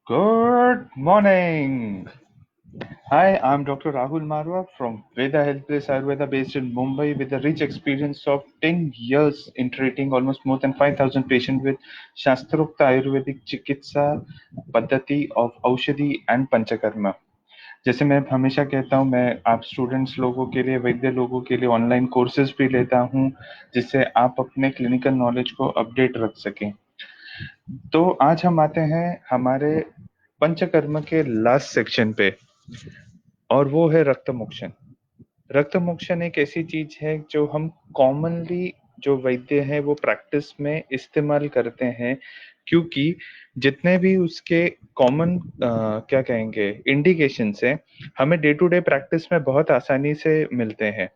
Good morning. Hi, I'm Dr. Rahul Marwa from Veda Healthplace Ayurveda based in Mumbai with a rich experience of 10 years in treating almost more than 5,000 patients with Shastrokta Ayurvedic Chikitsa Paddhati of Aushadhi and Panchakarma. जैसे मैं हमेशा कहता हूँ, मैं आप students लोगों के लिए, वैद्य लोगों के लिए ऑनलाइन कोर्सेज भी लेता हूँ जिससे आप अपने क्लिनिकल नॉलेज को अपडेट रख सकें। तो आज हम आते हैं हमारे पंचकर्म के लास्ट सेक्शन पे, और वो है रक्त मोक्षण। रक्त मोक्षण एक ऐसी चीज है जो हम कॉमनली, जो वैद्य हैं वो प्रैक्टिस में इस्तेमाल करते हैं, क्योंकि जितने भी उसके कॉमन क्या कहेंगे इंडिकेशंस हैं, हमें डे टू डे प्रैक्टिस में बहुत आसानी से मिलते हैं।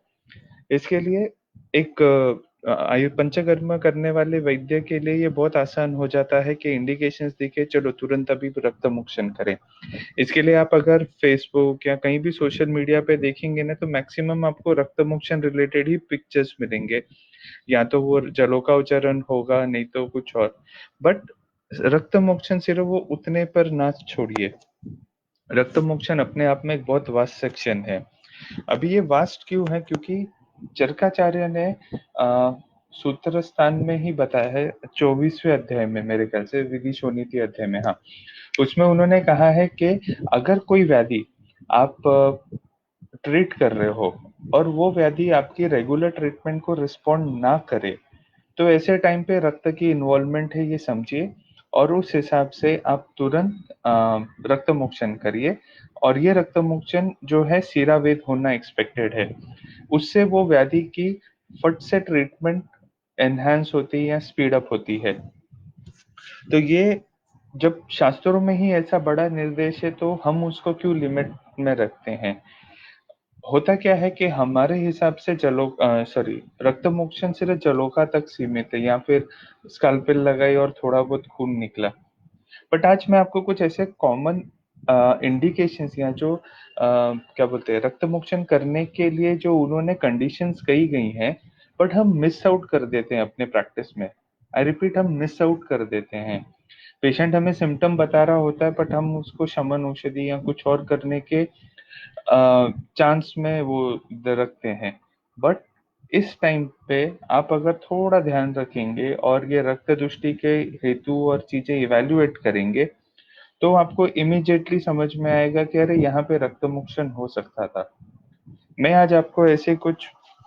इसके लिए एक आयु पंचकर्म करने वाले वैद्य के लिए ये बहुत आसान हो जाता है कि इंडिकेशंस दिखे, चलो तुरंत अभी रक्त मोक्षण करें। इसके लिए आप अगर फेसबुक या कहीं भी सोशल मीडिया पे देखेंगे ना, तो मैक्सिमम आपको रक्त मोक्षण रिलेटेड ही पिक्चर्स मिलेंगे। या तो वो जलोकावचरण होगा, नहीं तो कुछ और। बट रक्त मोक्षण सिर्फ वो उतने पर ना छोड़िए। रक्त मोक्षण अपने आप में एक बहुत वास्ट सेक्शन है। अभी ये वास्ट क्यों है? क्योंकि चरकाचार्य ने सूत्र स्थान में ही बताया है, 24वें अध्याय में, मेरे ख्याल से विधि शोणिति अध्याय में, हाँ, उसमें उन्होंने कहा है कि अगर कोई व्याधि आप ट्रीट कर रहे हो और वो व्याधि आपकी रेगुलर ट्रीटमेंट को रिस्पॉन्ड ना करे, तो ऐसे टाइम पे रक्त की इन्वॉल्वमेंट है, ये समझिए, और उस हिसाब से आप तुरंत रक्त मोक्षण करिए। और ये रक्त मोक्षण जो है सीरावेद होना एक्सपेक्टेड है। उससे वो व्याधि की फट से ट्रीटमेंट एनहांस होती है या स्पीड अप होती है। तो ये जब शास्त्रों में ही ऐसा बड़ा निर्देश है, तो हम उसको क्यों लिमिट में रखते हैं? होता क्या है कि हमारे हिसाब से सॉरी, रक्त मोक्षण सिर्फ जलोका तक सीमित है, या फिर स्कैल्पेल लगाई और थोड़ा बहुत खून निकला। बट आज मैं आपको कुछ ऐसे कॉमन इंडिकेशंस, या जो क्या बोलते हैं, रक्त मोक्षण करने के लिए जो उन्होंने कंडीशंस कही गई हैं, बट हम मिस आउट कर देते हैं अपने प्रैक्टिस में। आई रिपीट, हम मिस आउट कर देते हैं। पेशेंट हमें सिम्टम बता रहा होता है, बट हम उसको शमन औषधि या कुछ और करने के चांस में वो रखते हैं। बट इस टाइम पे आप अगर थोड़ा ध्यान रखेंगे और ये रक्त दृष्टि के हेतु और चीजें इवेल्युएट करेंगे, तो आपको इमीडिएटली समझ में आएगा कि अरे यहाँ पे रक्त मोक्षण हो सकता था। मैं आज आपको ऐसे कुछ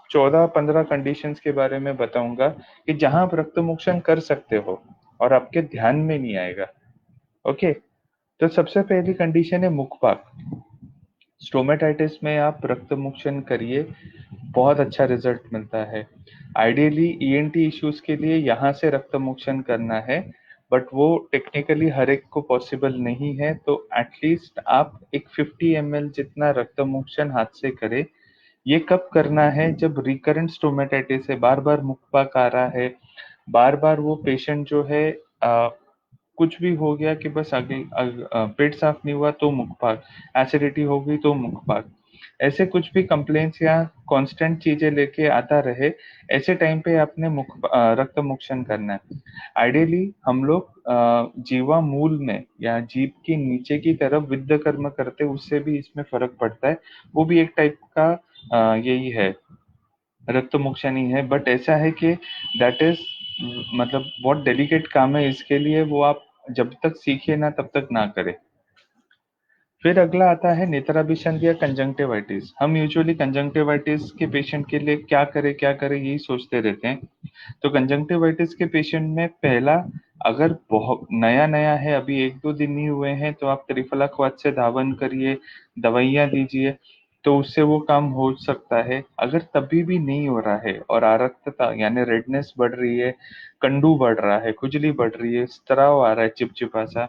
14-15 कंडीशंस के बारे में बताऊंगा कि जहां आप रक्त मोक्षण कर सकते हो और आपके ध्यान में नहीं आएगा। ओके, तो सबसे पहली कंडीशन है मुखपाक। स्टोमेटाइटिस में आप रक्त मोक्षण करिए, बहुत अच्छा रिजल्ट मिलता है। आइडियली ईएनटी इश्यूज के लिए यहाँ से रक्त मोक्षण करना है, बट वो टेक्निकली हर एक को पॉसिबल नहीं है। तो एटलीस्ट आप एक 50 ml जितना रक्त मोक्षण हाथ से करें। ये कब करना है? जब रिकरेंट स्टोमेटाइटिस है, बार बार मुखपाक आ रहा है, बार बार वो पेशेंट जो है कुछ भी हो गया कि बस पेट साफ नहीं हुआ तो मुखपाक, एसिडिटी हो गई तो मुखपाक, ऐसे कुछ भी कंप्लेंट्स या कांस्टेंट चीजें लेके आता रहे, ऐसे टाइम पे आपने रक्त मोक्षण करना है। आइडियली हम लोग जीवा मूल में या जीभ की नीचे की तरफ विद्ध कर्म करते, उससे भी इसमें फर्क पड़ता है। वो भी एक टाइप का यही है, रक्त मोक्षण ही है। बट ऐसा है कि दैट इज, मतलब बहुत डेलिकेट काम है, इसके लिए वो आप जब तक सीखे ना तब तक ना करें। फिर अगला आता है नेत्राभिषंध या कंजंक्टिवाइटिस। हम यूजुअली कंजंक्टिवाइटिस के पेशेंट के लिए क्या करें यही सोचते रहते हैं। तो कंजंक्टिवाइटिस के पेशेंट में पहला, अगर बहुत नया नया है, अभी 1-2 दिन ही हुए हैं, तो आप त्रिफला क्वाथ से धावन करिए, दवाइयाँ लीजिए, तो उससे वो काम हो सकता है। अगर तभी भी नहीं हो रहा है और आरक्तता यानी रेडनेस बढ़ रही है, कंडू बढ़ रहा है, खुजली बढ़ रही है, स्त्राव आ रहा है चिपचिपा सा,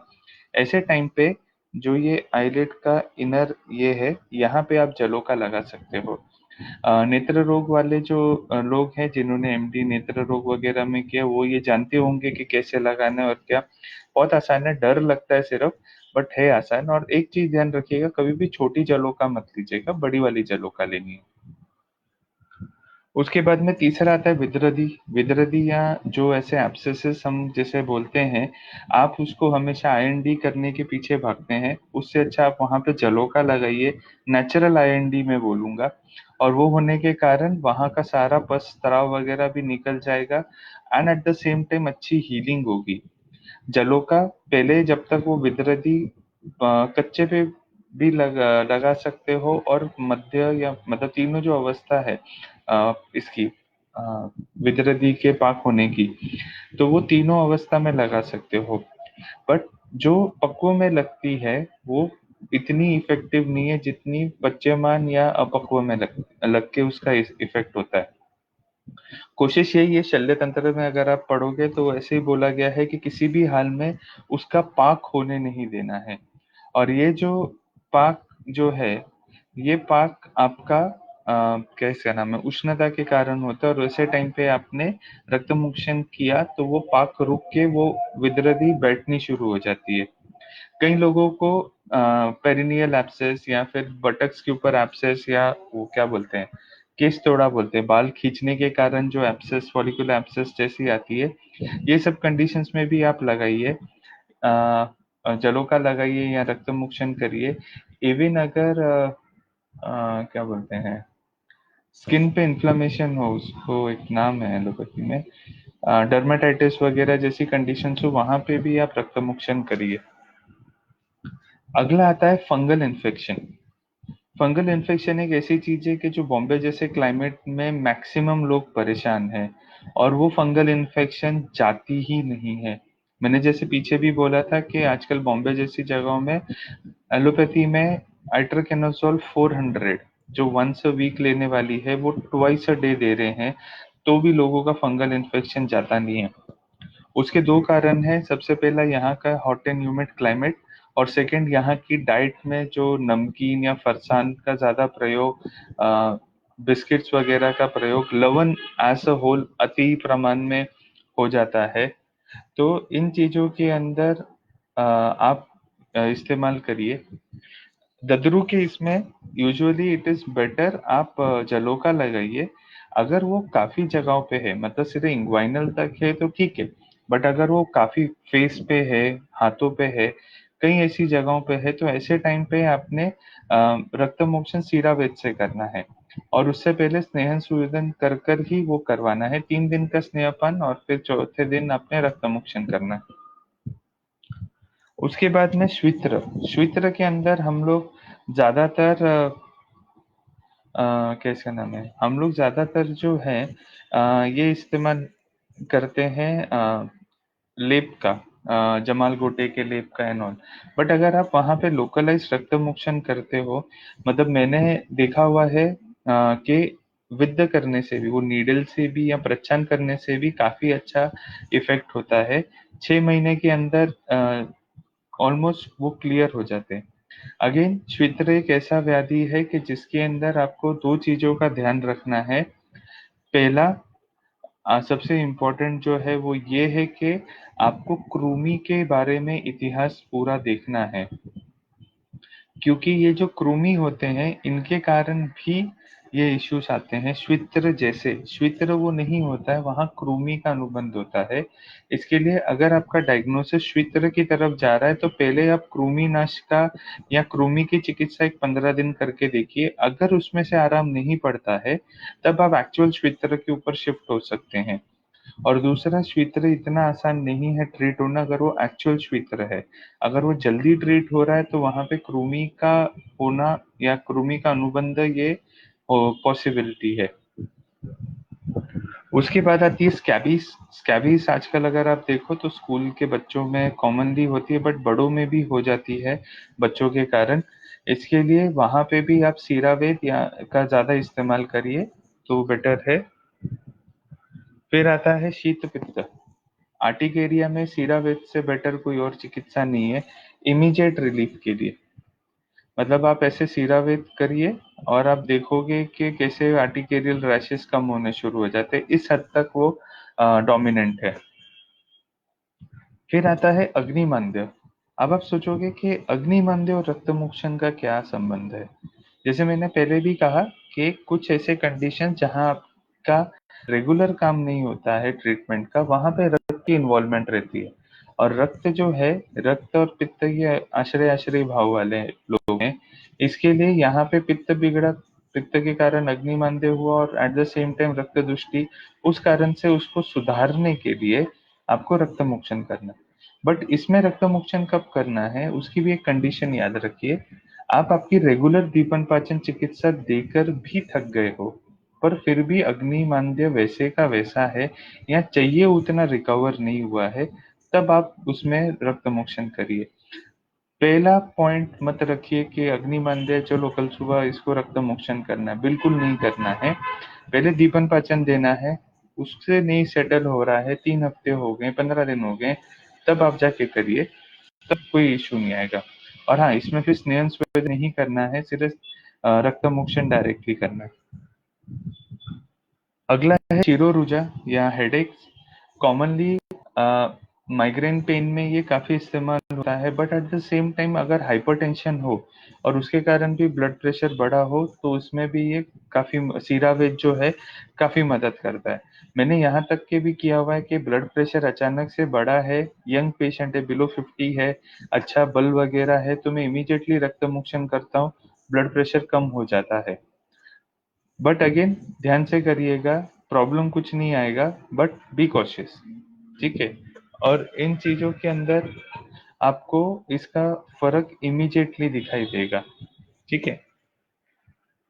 ऐसे टाइम पे जो ये आईलिड का इनर ये है, यहाँ पे आप जलोका लगा सकते हो। नेत्र रोग वाले जो लोग हैं जिन्होंने एमडी नेत्र रोग वगैरह में किया, वो ये जानते होंगे कि कैसे लगाना है और क्या। बहुत आसान है, डर लगता है सिर्फ, बट है आसान। और एक चीज ध्यान रखिएगा, कभी भी छोटी जलोका मत लीजिएगा, बड़ी वाली जलोका लेनी है। उसके बाद में तीसरा आता है विदरदी। विदरदी या जो ऐसे एब्सेसेस हम जैसे बोलते हैं, आप उसको हमेशा आईएनडी करने के पीछे भागते हैं, उससे अच्छा आप वहां पे जलोका लगाइए, नेचुरल आईएनडी में बोलूंगा। और वो होने के कारण वहां का सारा पस तराव वगैरह भी निकल जाएगा, and at the same time अच्छी हीलिंग होगी। जलों का पहले जब तक वो विदरदी कच्चे पे भी लगा सकते हो, और मध्य या मतलब तीनों जो अवस्था है इसकी विदरदी के पाक होने की, तो वो तीनों अवस्था में लगा सकते हो। बट जो पक्व में लगती है वो इतनी इफेक्टिव नहीं है जितनी पच्यमान या अपक्व में लग के उसका इफेक्ट होता है। कोशिश यही है, शल्य तंत्र में अगर आप पढ़ोगे तो ऐसे ही बोला गया है कि किसी भी हाल में उसका पाक होने नहीं देना है। और ये जो पाक जो है, ये पाक आपका कैसे नाम है, उष्णता के कारण होता है, और वैसे टाइम पे आपने रक्त मोक्षण किया तो वो पाक रुक के वो विदरदी बैठनी शुरू हो जाती है। कई लोगों को पेरिनियल एब्सेस या फिर बटक्स के ऊपर एब्सेस, या वो क्या बोलते हैं, केस तोड़ा बोलते हैं, बाल खींचने के कारण जो एब्सेस, फॉलिकुलर एब्सेस जैसी आती है, ये सब कंडीशंस में भी आप लगाइए, जलों का लगाइए या रक्त मोक्षण करिए। इवन अगर क्या बोलते हैं, स्किन पे इन्फ्लेमेशन हो, उसको एक नाम है एलोपैथी में, डर्मेटाइटिस वगैरह जैसी कंडीशन हो, वहां पे भी आप रक्त मोक्षण करिए। अगला आता है फंगल इन्फेक्शन। फंगल इन्फेक्शन एक ऐसी चीज है कि जो बॉम्बे जैसे क्लाइमेट में मैक्सिमम लोग परेशान हैं, और वो फंगल इन्फेक्शन जाती ही नहीं है। मैंने जैसे पीछे भी बोला था कि आजकल बॉम्बे जैसी जगहों में एलोपैथी में आइट्रोकेनोजोल 400 जो वंस अ वीक लेने वाली है, वो ट्वाइस अ डे दे रहे हैं, तो भी लोगों का फंगल इन्फेक्शन जाता नहीं है। उसके दो कारण हैं, सबसे पहला यहाँ का हॉट एंड ह्यूमिड क्लाइमेट, और सेकंड यहाँ की डाइट में जो नमकीन या फरसान का ज्यादा प्रयोग, बिस्किट्स वगैरह का प्रयोग, लवण एज अ होल अति प्रमाण में हो जाता है। तो इन चीजों के अंदर आप इस्तेमाल करिए। ददरू के इसमें यूजुअली इट इज बेटर आप जलोका लगाइए। अगर वो काफी जगहों पे है, मतलब सीधे इंग्वाइनल तक है तो ठीक है, बट अगर वो काफी फेस पे है, हाथों पे है, कई ऐसी जगहों पे है, तो ऐसे टाइम पे आपने रक्त मोक्षण सीरावेद से करना है, और उससे पहले स्नेहन सुवेदन कर कर ही वो करवाना है, 3 दिन का स्नेहपान, और फिर चौथे दिन आपने रक्त मोक्षण करना है। उसके बाद में श्वित्र। श्वित्र के अंदर हम लोग ज्यादातर कैसे नाम है, हम लोग ज्यादातर जो है ये इस्तेमाल करते हैं लेप का, जमाल गोटे के लेप का एंड ऑल। बट अगर आप वहां पे लोकलाइज रक्त मोक्षण करते हो, मतलब मैंने देखा हुआ है कि विद्ध करने से भी, वो नीडल से भी या प्रच्छन करने से भी काफी अच्छा इफेक्ट होता है। 6 महीने के अंदर ऑलमोस्ट वो क्लियर हो जाते हैं। अगेन श्वित्र एक ऐसा व्याधि है कि जिसके अंदर आपको दो चीजों का ध्यान रखना है। पहला सबसे इम्पोर्टेंट जो है वो ये है कि आपको कृमि के बारे में इतिहास पूरा देखना है, क्योंकि ये जो कृमि होते हैं इनके कारण भी ये इश्यूज आते हैं। श्वित्र जैसे, श्वित्र वो नहीं होता है, वहां कृमि का अनुबंध होता है। इसके लिए अगर आपका डायग्नोसिस श्वित्र की तरफ जा रहा है तो पहले आप कृमि नाश का या कृमि की चिकित्सा एक 15 दिन करके देखिए। अगर उसमें से आराम नहीं पड़ता है, तब आप एक्चुअल श्वित्र के ऊपर शिफ्ट हो सकते हैं। और दूसरा, श्वित्र इतना आसान नहीं है ट्रीट होना अगर वो एक्चुअल श्वित्र है। अगर वो जल्दी ट्रीट हो रहा है तो वहां पे कृमि का होना या कृमि का अनुबंध ये पॉसिबिलिटी है। उसके बाद आती है स्कैबीज। स्कैबीज आजकल अगर आप देखो तो स्कूल के बच्चों में कॉमनली होती है, बट बड़ों में भी हो जाती है बच्चों के कारण। इसके लिए वहां पे भी आप सीरावेद या का ज्यादा इस्तेमाल करिए तो बेटर है। फिर आता है शीत पित्त। आर्टिकेरिया में सीरावेद से बेटर कोई और चिकित्सा नहीं है इमीडिएट रिलीफ के लिए। मतलब आप ऐसे सीरावेद करिए और आप देखोगे कि कैसे आर्टिकेरियल रैशेस कम होने शुरू हो जाते हैं, इस हद तक वो डोमिनेंट है। फिर आता है अग्निमांद्य। अब आप सोचोगे कि अग्निमांद्य और रक्त मोक्षण का क्या संबंध है। जैसे मैंने पहले भी कहा कि कुछ ऐसे कंडीशन जहां का रेगुलर काम नहीं होता है ट्रीटमेंट का, वहां पे रक्त की इन्वॉल्वमेंट रहती है। और रक्त जो है, रक्त और पित्त ये आश्रय आश्रय भाव वाले लोग हैं। इसके लिए यहाँ पे पित्त बिगड़ा, पित्त के कारण अग्निमांद्य हुआ और एट द सेम टाइम रक्त दुष्टि, उस कारण से उसको सुधारने के लिए आपको रक्त मोक्षण करना है। बट इसमें रक्त मोक्षण कब करना है उसकी भी एक कंडीशन याद रखिए। आप आपकी रेगुलर दीपन पाचन चिकित्सा देकर भी थक गए हो, पर फिर भी अग्निमांद्य वैसे का वैसा है या चाहिए उतना रिकवर नहीं हुआ है, तब आप उसमें रक्त मोक्षण करिए। पहला पॉइंट मत रखिए कि अग्निमांद्य चलो कल सुबह इसको रक्त मोक्षण करना है, बिल्कुल नहीं करना है। पहले दीपन पाचन देना है, उससे नहीं सेटल हो रहा है, 3 हफ्ते हो गए, 15 दिन हो गए, तब आप जाके करिए, तब कोई इशू नहीं आएगा। और हाँ, इसमें फिर स्नेहन स्वेदन नहीं करना है, सिर्फ रक्त मोक्षण डायरेक्टली करना है। अगला है शिरोरुजा या हेडेक। कॉमनली माइग्रेन पेन में ये काफी इस्तेमाल होता है, but at the same time अगर हाइपरटेंशन हो और उसके कारण भी ब्लड प्रेशर बढ़ा हो तो उसमें भी ये काफी सीरावेद जो है काफी मदद करता है। मैंने यहाँ तक के भी किया हुआ है कि ब्लड प्रेशर अचानक से बढ़ा है, यंग पेशेंट है, बिलो 50 है, अच्छा बल वगैरह है, तो मैं इमीडिएटली रक्त मोक्षण करता हूँ, ब्लड प्रेशर कम हो जाता है। बट अगेन ध्यान से करिएगा, प्रॉब्लम कुछ नहीं आएगा, बट बी कॉशियस, ठीक है। और इन चीजों के अंदर आपको इसका फर्क इमीडिएटली दिखाई देगा, ठीक है।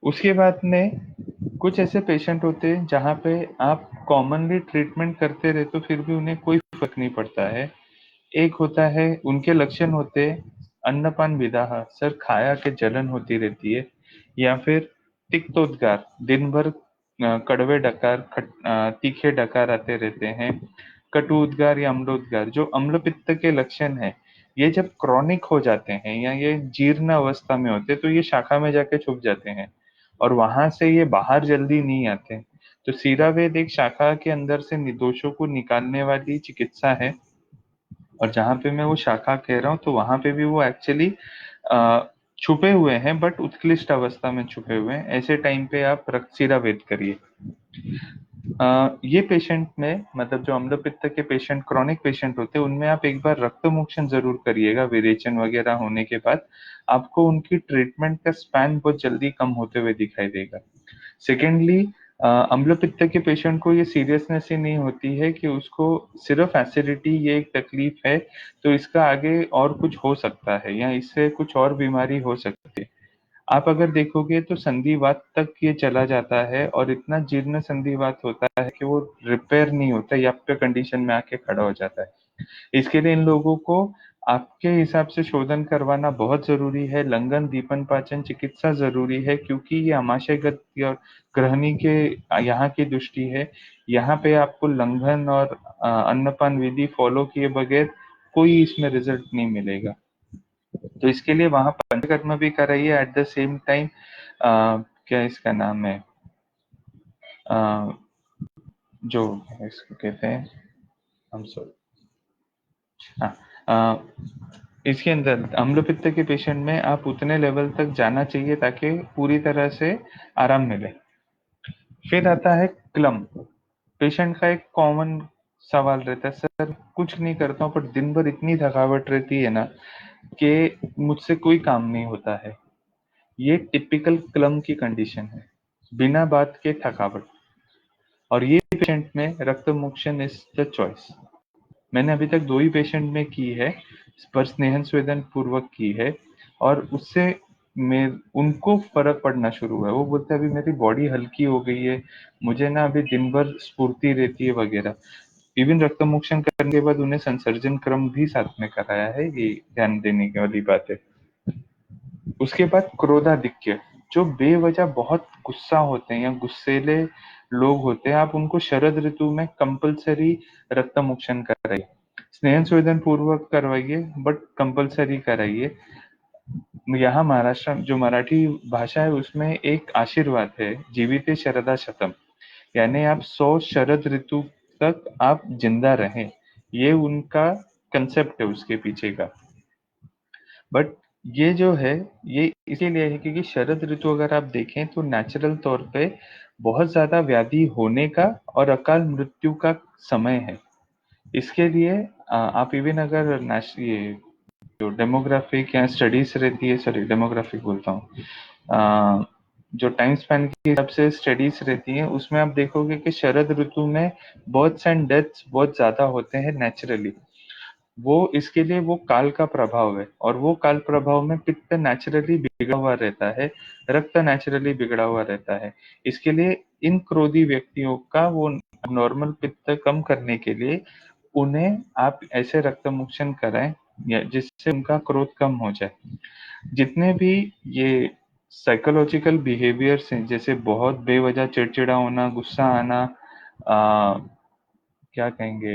उसके बाद में कुछ ऐसे पेशेंट होते हैं जहाँ पे आप कॉमनली ट्रीटमेंट करते रहे तो फिर भी उन्हें कोई फर्क नहीं पड़ता है। एक होता है, उनके लक्षण होते हैं अन्नपान विदाह, सर खाया के जलन होती रहती है, या फिर तिक्तोद्गार, दिन भर कड़वे डकार तीखे डकार आते रहते हैं, कटु उद्गार या अम्लोद्गार, जो अम्ल पित्त के लक्षण है। ये जब क्रॉनिक हो जाते हैं या ये जीर्ण अवस्था में होते हैं तो ये शाखा में जाके छुप जाते हैं और वहां से ये बाहर जल्दी नहीं आते। तो सीरावेद एक शाखा के अंदर से दोषों को निकालने वाली चिकित्सा है। और जहाँ पे मैं वो शाखा कह रहा हूँ तो वहां पे भी वो एक्चुअली छुपे हुए हैं, बट उत्कृष्ट अवस्था में छुपे हुए हैं। ऐसे टाइम पे आप रक्तशिरा वेद करिए। ये पेशेंट में मतलब जो अम्ल पित्त के पेशेंट, क्रॉनिक पेशेंट होते हैं, उनमें आप एक बार रक्त मोक्षण जरूर करिएगा। विरेचन वगैरह होने के बाद आपको उनकी ट्रीटमेंट का स्पैन बहुत जल्दी कम होते हुए दिखाई देगा। सेकेंडली, अम्ल पित्त के पेशेंट को ये सीरियसनेस ही नहीं होती है कि उसको सिर्फ एसिडिटी ये एक तकलीफ है, तो इसका आगे और कुछ हो सकता है या इससे कुछ और बीमारी हो सकती है। आप अगर देखोगे तो संधिवात तक ये चला जाता है और इतना जीर्ण संधिवात होता है कि वो रिपेयर नहीं होता, या पे कंडीशन में आके खड़ा हो जाता है। इसके लिए इन लोगों को आपके हिसाब से शोधन करवाना बहुत जरूरी है। लंगन दीपन पाचन चिकित्सा जरूरी है, क्योंकि ये आमाशय गति और ग्रहणी के यहाँ की दृष्टि है। यहाँ पे आपको लंघन और अन्नपान विधि फॉलो किए बगैर कोई इसमें रिजल्ट नहीं मिलेगा। तो इसके लिए वहां पंचकर्म भी कराइए एट द सेम टाइम। क्या इसका नाम है, अ, जो इसको कहते हैं, हम सॉरी, हाँ, इसके अंदर अम्ल पित्त के पेशेंट में आप उतने लेवल तक जाना चाहिए ताकि पूरी तरह से आराम मिले। फिर आता है क्लम। पेशेंट का एक कॉमन सवाल रहता है, सर कुछ नहीं करता हूँ पर दिन भर इतनी थकावट रहती है ना कि मुझसे कोई काम नहीं होता है। ये टिपिकल क्लम की कंडीशन है, बिना बात के थकावट। और ये पेशेंट में रक्त मोक्षण इज द चॉइस। मैंने अभी तक 2 ही पेशेंट में की है, पर स्नेहन स्वेदन पूर्वक की है, और उससे मैं उनको फर्क पड़ना शुरू हुआ है। वो बोलते हैं अभी मेरी बॉडी हल्की हो गई है, मुझे ना अभी दिन भर स्फूर्ति रहती है वगैरह। इवन रक्त मोक्षण करने के बाद उन्हें संसर्जन क्रम भी साथ में कराया है, ये ध्यान देने की वाली बात है। उसके बाद क्रोधाधिक्य, जो बेवजह बहुत गुस्सा होते हैं या गुस्सेले लोग होते हैं, आप उनको शरद ऋतु में कंपलसरी रक्त मोक्षण कराइए। स्नेहन स्वेदन पूर्वक करवाइए, बट कंपलसरी कराइए। यहाँ महाराष्ट्र जो मराठी भाषा है उसमें एक आशीर्वाद है, जीविते शरदा शतम, यानी आप 100 शरद ऋतु तक आप जिंदा रहें, ये उनका कंसेप्ट है उसके पीछे का। बट ये जो है, ये इसीलिए है क्योंकि शरद ऋतु अगर आप देखें तो नेचुरल तौर पे बहुत ज़्यादा व्याधि होने का और अकाल मृत्यु का समय है। इसके लिए आप इवन अगर ये जो डेमोग्राफिक या स्टडीज रहती है, सॉरी डेमोग्राफिक बोलता हूँ, जो टाइम स्पैन के हिसाब से स्टडीज रहती हैं, उसमें आप देखोगे कि शरद ऋतु में बर्थ्स एंड डेथ्स बहुत ज्यादा होते हैं नेचुरली। वो इसके लिए वो काल का प्रभाव है, और वो काल प्रभाव में पित्त नेचुरली बिगड़ा हुआ रहता है, रक्त नेचुरली बिगड़ा हुआ रहता है। इसके लिए इन क्रोधी व्यक्तियों का वो नॉर्मल पित्त कम करने के लिए उन्हें आप ऐसे रक्तमोक्षण कराएं जिससे उनका क्रोध कम हो जाए। जितने भी ये साइकोलॉजिकल बिहेवियर्स हैं, जैसे बहुत बेवजह चिड़चिड़ा होना, गुस्सा आना, क्या कहेंगे,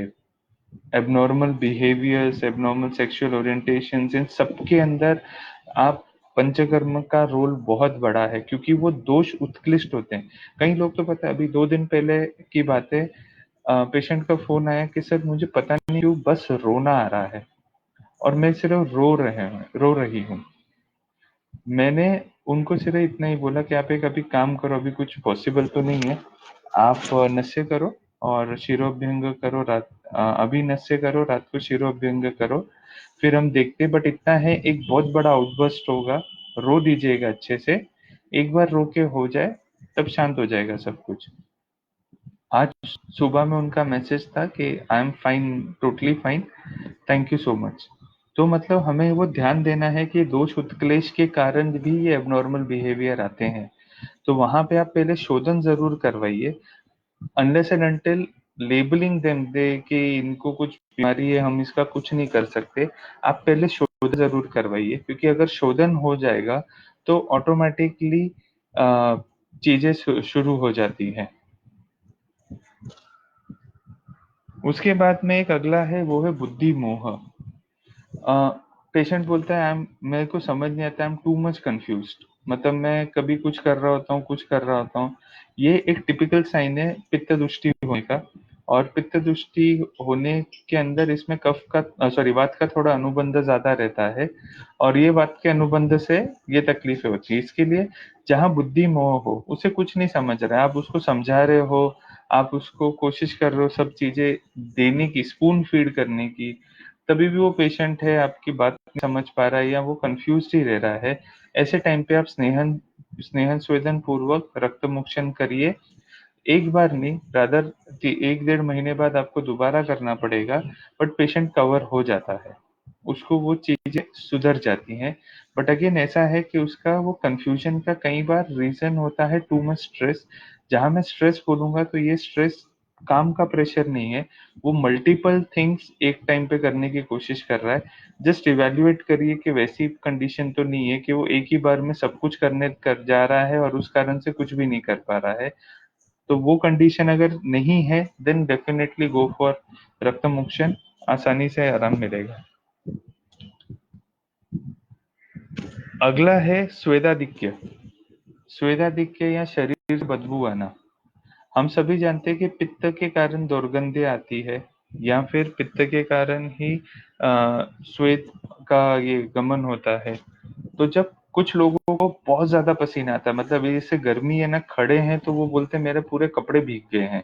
abnormal behaviours, abnormal sexual orientations, इन सबके अंदर आप पंचकर्म का रोल बहुत बड़ा है, क्योंकि वो दोष उत्कृष्ट होते हैं। कई लोग तो पता है, अभी 2 दिन पहले की बात है, पेशेंट का फोन आया कि सर मुझे पता नहीं क्यों बस रोना आ रहा है और मैं सिर्फ रो रही हूँ। मैंने उनको सिर्फ इतना ही बोला कि आप एक अभी काम करो, अभी कुछ पॉसिबल तो नहीं है, आप नश्य करो और शिरोभ्यंग करो, अभी नश्य करो, रात को शिरोभ्यंग करो, फिर हम देखते। बट इतना है, एक बहुत बड़ा आउटबर्स्ट होगा, रो दीजिएगा अच्छे से, एक बार रो के हो जाए तब शांत हो जाएगा सब कुछ। आज सुबह में उनका मैसेज था कि I am fine, totally fine, thank you so much. तो मतलब हमें वो ध्यान देना है कि दोष उत्क्लेश के कारण भी ये एबनॉर्मल बिहेवियर आते हैं। तो वहां पे आप पहले शोधन जरूर करवाइए, unless and until labelling them they कि इनको कुछ बीमारी है, हम इसका कुछ नहीं कर सकते। आप पहले शोधन जरूर करवाइए, क्योंकि अगर शोधन हो जाएगा तो ऑटोमेटिकली चीजें शुरू हो जाती हैं। उसके बाद में एक अगला है, वो है बुद्धि मोह। पेशेंट बोलता है, मेरे को समझ नहीं आता, I am too much confused, मतलब मैं कभी कुछ कर रहा होता हूँ, कुछ कर रहा होता हूँ। ये एक टिपिकल साइन है पित्त दृष्टि होने का। और पित्त दृष्टि होने के अंदर इसमें कफ का, सॉरी, वात का थोड़ा अनुबंध ज्यादा रहता है, और ये वात के अनुबंध से ये तकलीफें होती है। इसके लिए जहाँ बुद्धि मोह हो, उसे कुछ नहीं समझ रहा है, आप उसको समझा रहे हो, आप उसको कोशिश कर रहे हो सब चीजें देने की, स्पून फीड करने की, तभी भी वो पेशेंट है आपकी बात नहीं समझ पा रहा है या वो कंफ्यूज ही रह रहा है। ऐसे टाइम पे आप स्नेहन स्नेहन स्वेदन पूर्वक रक्त मोक्षण करिए। एक बार नहीं, रादर 1 डेढ़ महीने बाद आपको दोबारा करना पड़ेगा, बट पेशेंट कवर हो जाता है, उसको वो चीजें सुधर जाती हैं। बट अगेन ऐसा है कि उसका वो कंफ्यूजन का कई बार रीजन होता है टू मच स्ट्रेस। जहां मैं स्ट्रेस बोलूंगा तो ये स्ट्रेस काम का प्रेशर नहीं है, वो मल्टीपल थिंग्स एक टाइम पे करने की कोशिश कर रहा है। जस्ट इवेल्युएट करिए कि वैसी कंडीशन तो नहीं है कि वो एक ही बार में सब कुछ करने कर जा रहा है और उस कारण से कुछ भी नहीं कर पा रहा है। तो वो कंडीशन अगर नहीं है, देन डेफिनेटली गो फॉर रक्त मोक्षण, आसानी से आराम मिलेगा। अगला है स्वेदाधिक्य। स्वेदाधिक्य या शरीर से बदबू आना। हम सभी जानते हैं कि पित्त के कारण दुर्गंधे आती है, या फिर पित्त के कारण ही श्वेत का ये गमन होता है। तो जब कुछ लोगों को बहुत ज्यादा पसीना आता है, मतलब जैसे गर्मी है ना, खड़े हैं तो वो बोलते हैं मेरे पूरे कपड़े भीग गए हैं,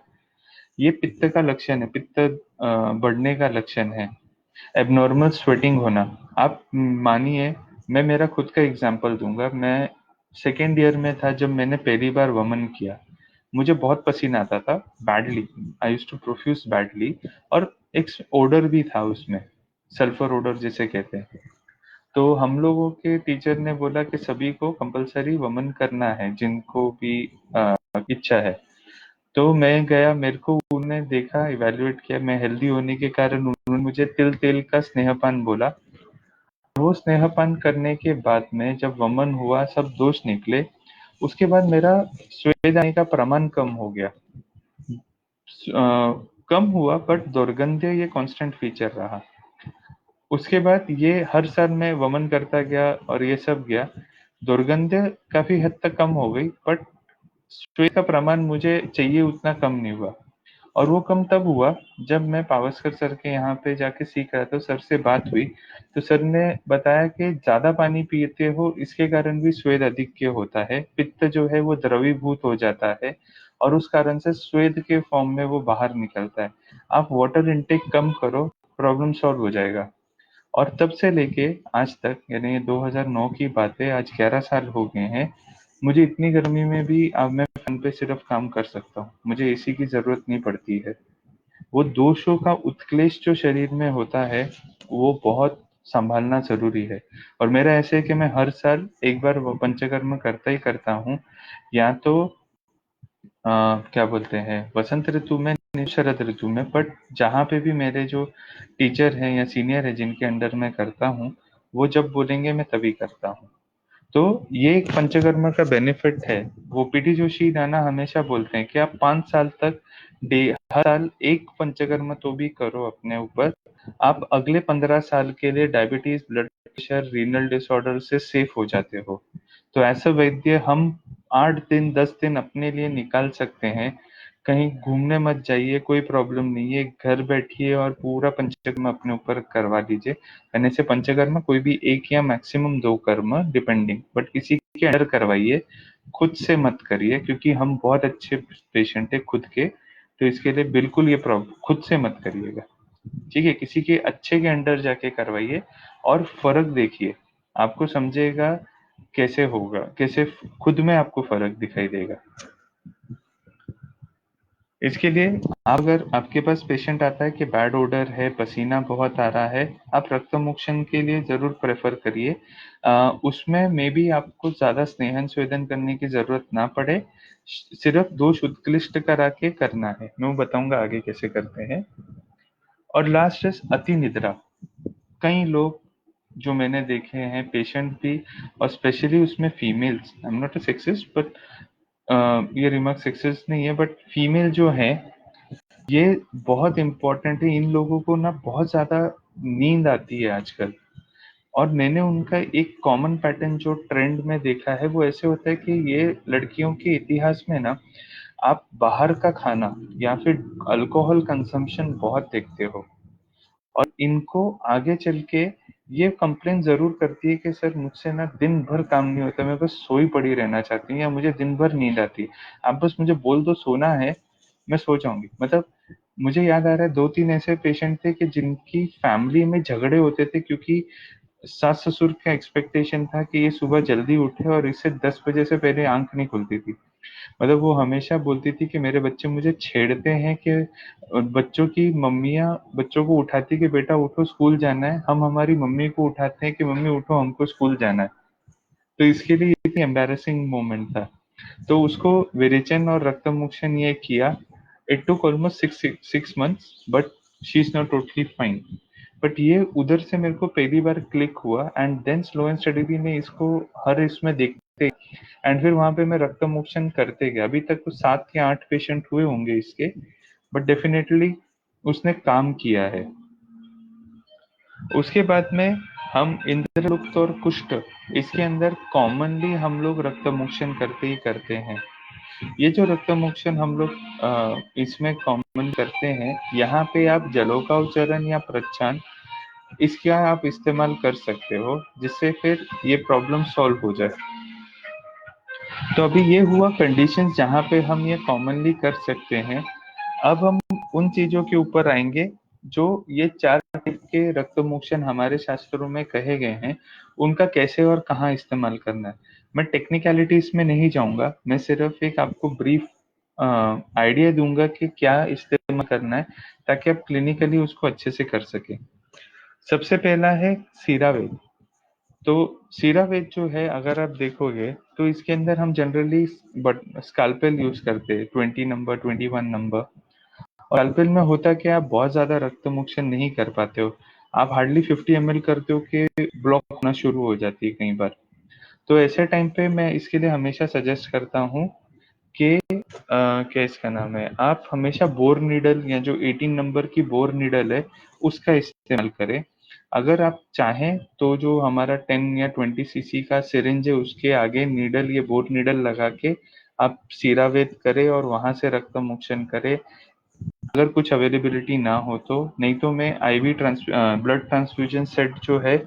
ये पित्त का लक्षण है, पित्त बढ़ने का लक्षण है। एबनॉर्मल स्वेटिंग होना। आप मानिए, मैं मेरा खुद का एग्जांपल दूंगा। मैं सेकेंड ईयर में था जब मैंने पहली बार वमन किया, मुझे बहुत पसीना आता था, badly, I used to profuse badly, और एक ओडर भी था उसमें, सल्फर ओडर जिसे कहते हैं। तो हम लोगों के टीचर ने बोला कि सभी को कंपलसरी वमन करना है, जिनको भी इच्छा है। तो मैं गया, मेरे को उन्होंने देखा, इवेल्युएट किया, मैं हेल्दी होने के कारण उन्होंने मुझे तिल तेल का स्नेहपान बोला। वो स्नेहपान करने के बाद में जब वमन हुआ, सब दोष निकले। उसके बाद मेरा स्वेद आने का प्रमाण कम हो गया। कम हुआ, बट दुर्गंध ये कांस्टेंट फीचर रहा। उसके बाद ये हर साल मैं वमन करता गया और ये सब गया, दुर्गंध काफी हद तक कम हो गई, बट स्वेद का प्रमाण मुझे चाहिए उतना कम नहीं हुआ। और वो कम तब हुआ जब मैं पावस्कर सर के यहाँ पे जाके सीख रहा था, सर से बात हुई तो सर ने बताया कि ज्यादा पानी पीते हो इसके कारण भी स्वेद अधिक के होता है, पित्त जो है वो द्रवीभूत हो जाता है और उस कारण से स्वेद के फॉर्म में वो बाहर निकलता है। आप वाटर इनटेक कम करो, प्रॉब्लम सॉल्व हो जाएगा। और तब से लेके आज तक, यानी 2009 की बात है, आज 11 साल हो गए हैं, मुझे इतनी गर्मी में भी अब मैं फैन पे सिर्फ काम कर सकता हूँ, मुझे एसी की जरूरत नहीं पड़ती है। वो दोषों का उत्क्लेश जो शरीर में होता है वो बहुत संभालना जरूरी है। और मेरा ऐसे है कि मैं हर साल एक बार वो पंचकर्म करता ही करता हूँ, या तो क्या बोलते हैं वसंत ऋतु में, नहीं शरद ऋतु में, बट जहाँ पे भी मेरे जो टीचर हैं या सीनियर है जिनके अंडर मैं करता हूँ, वो जब बोलेंगे मैं तभी करता हूँ। तो ये एक पंचकर्मा का बेनिफिट है। वो पीटी जोशी नाना हमेशा बोलते हैं कि आप 5 साल तक डे हर साल एक पंचकर्मा तो भी करो अपने ऊपर, आप अगले 15 साल के लिए diabetes, blood pressure, renal disorder से सेफ हो जाते हो। तो ऐसा वैद्य हम 8 दिन 10 दिन अपने लिए निकाल सकते हैं। कहीं घूमने मत जाइए, कोई प्रॉब्लम नहीं है, घर बैठिए और पूरा पंचकर्मा अपने ऊपर करवा लीजिए। कहने से पंचकर्मा कोई भी एक या मैक्सिमम 2 कर्म डिपेंडिंग, बट किसी के अंडर करवाइए, खुद से मत करिए, क्योंकि हम बहुत अच्छे पेशेंट है खुद के। तो इसके लिए बिल्कुल ये प्रॉब्लम खुद से मत करिएगा, ठीक है? किसी के अच्छे के अंडर जाके करवाइए और फर्क देखिए, आपको समझेगा कैसे होगा, कैसे खुद में आपको फर्क दिखाई देगा। इसके लिए अगर आपके पास पेशेंट आता है कि बैड ओडर है, पसीना बहुत आ रहा है, आप रक्त मोक्षण के लिए जरूर प्रेफर करिए। उसमें मे बी आपको ज्यादा स्नेहन स्वेदन करने की जरूरत ना पड़े, सिर्फ दोष उत्कृष्ट करा के करना है। मैं वो बताऊंगा आगे कैसे करते हैं। और लास्ट इज अति निद्रा। कई लोग जो मैंने देखे हैं पेशेंट भी, और स्पेशली उसमें females, I am not a sexist but ये रिमार्क सेक्सिस्ट नहीं है, बट फीमेल जो है ये बहुत इंपॉर्टेंट है। इन लोगों को ना बहुत ज्यादा नींद आती है आजकल, और मैंने उनका एक कॉमन पैटर्न जो ट्रेंड में देखा है वो ऐसे होता है कि ये लड़कियों के इतिहास में ना आप बाहर का खाना या फिर अल्कोहल कंजम्पशन बहुत देखते हो, और इनको आगे चल के ये कंप्लेन जरूर करती है कि सर मुझसे ना दिन भर काम नहीं होता, मैं बस सोई पड़ी रहना चाहती हूँ, या मुझे दिन भर नींद आती है, आप बस मुझे बोल दो सोना है, मैं सो जाऊंगी। मतलब मुझे याद आ रहा है 2-3 ऐसे पेशेंट थे कि जिनकी फैमिली में झगड़े होते थे, क्योंकि सास ससुर का एक्सपेक्टेशन था कि ये सुबह जल्दी उठे और इससे 10 बजे से पहले आंख नहीं खुलती थी। मतलब वो हमेशा बोलती थी कि मेरे बच्चे मुझे छेड़ते हैं कि बच्चों की मम्मियाँ बच्चों को उठाती कि बेटा उठो स्कूल जाना है, हम हमारी मम्मी को उठाते हैं कि मम्मी उठो हमको स्कूल जाना है। तो इसके लिए इतनी एम्बैरेसिंग मोमेंट था। तो उसको विरेचन और रक्तमोक्षण ये किया। It took almost 6 months but she is not totally fine. But ये उधर से मेरे को पहली बार क्लिक हुआ, and then slow and steadily ने इसको हर इसमें देखते, एंड फिर वहां पे मैं रक्त मोक्षण करते गया। अभी तक तो 7 या 8 पेशेंट हुए होंगे इसके, बट डेफिनेटली उसने काम किया है। उसके बाद में हम इंद्रलुप्त और कुष्ठ, इसके अंदर कॉमनली हम लोग रक्त मोक्षण करते ही करते हैं। ये जो रक्त मोक्षण हम लोग इसमें कॉमन करते हैं, यहाँ पे आप जलोकावचरण या प्रच्छान इसका आप इस्तेमाल कर सकते हो, जिससे फिर ये प्रॉब्लम सॉल्व हो जाए। तो अभी ये हुआ कंडीशंस जहाँ पे हम ये कॉमनली कर सकते हैं। अब हम उन चीजों के ऊपर आएंगे जो ये 4 टाइप के रक्त मोक्षण हमारे शास्त्रों में कहे गए हैं, उनका कैसे और कहाँ इस्तेमाल करना है। मैं टेक्निकलिटीज में नहीं जाऊंगा, मैं सिर्फ एक आपको ब्रीफ आइडिया दूंगा कि क्या इस्तेमाल करना है, ताकि आप क्लिनिकली उसको अच्छे से कर सके। सबसे पहला है सीरावेद। तो सीरावेद जो है अगर आप देखोगे तो इसके अंदर हम जनरली बट स्काल्पेल यूज करते हैं, 20 नंबर, 21 नंबर। और स्काल्पेल में होता क्या, आप बहुत ज्यादा रक्त मोक्षण नहीं कर पाते हो, आप हार्डली 50 ml करते हो कि ब्लॉक होना शुरू हो जाती है कई बार। तो ऐसे टाइम पे मैं इसके लिए हमेशा सजेस्ट करता हूँ कि क्या इसका नाम है, आप हमेशा बोर नीडल या जो 18 नंबर की बोर नीडल है उसका इस्तेमाल करें। अगर आप चाहें तो जो हमारा 10 या 20 cc का सिरिंज है उसके आगे नीडल, ये बोर नीडल लगा के आप सीरावेद करें और वहां से रक्त मोक्षण करें। अगर कुछ अवेलेबिलिटी ना हो तो, नहीं तो मैं आईवी ब्लड ट्रांसफ्यूजन सेट जो है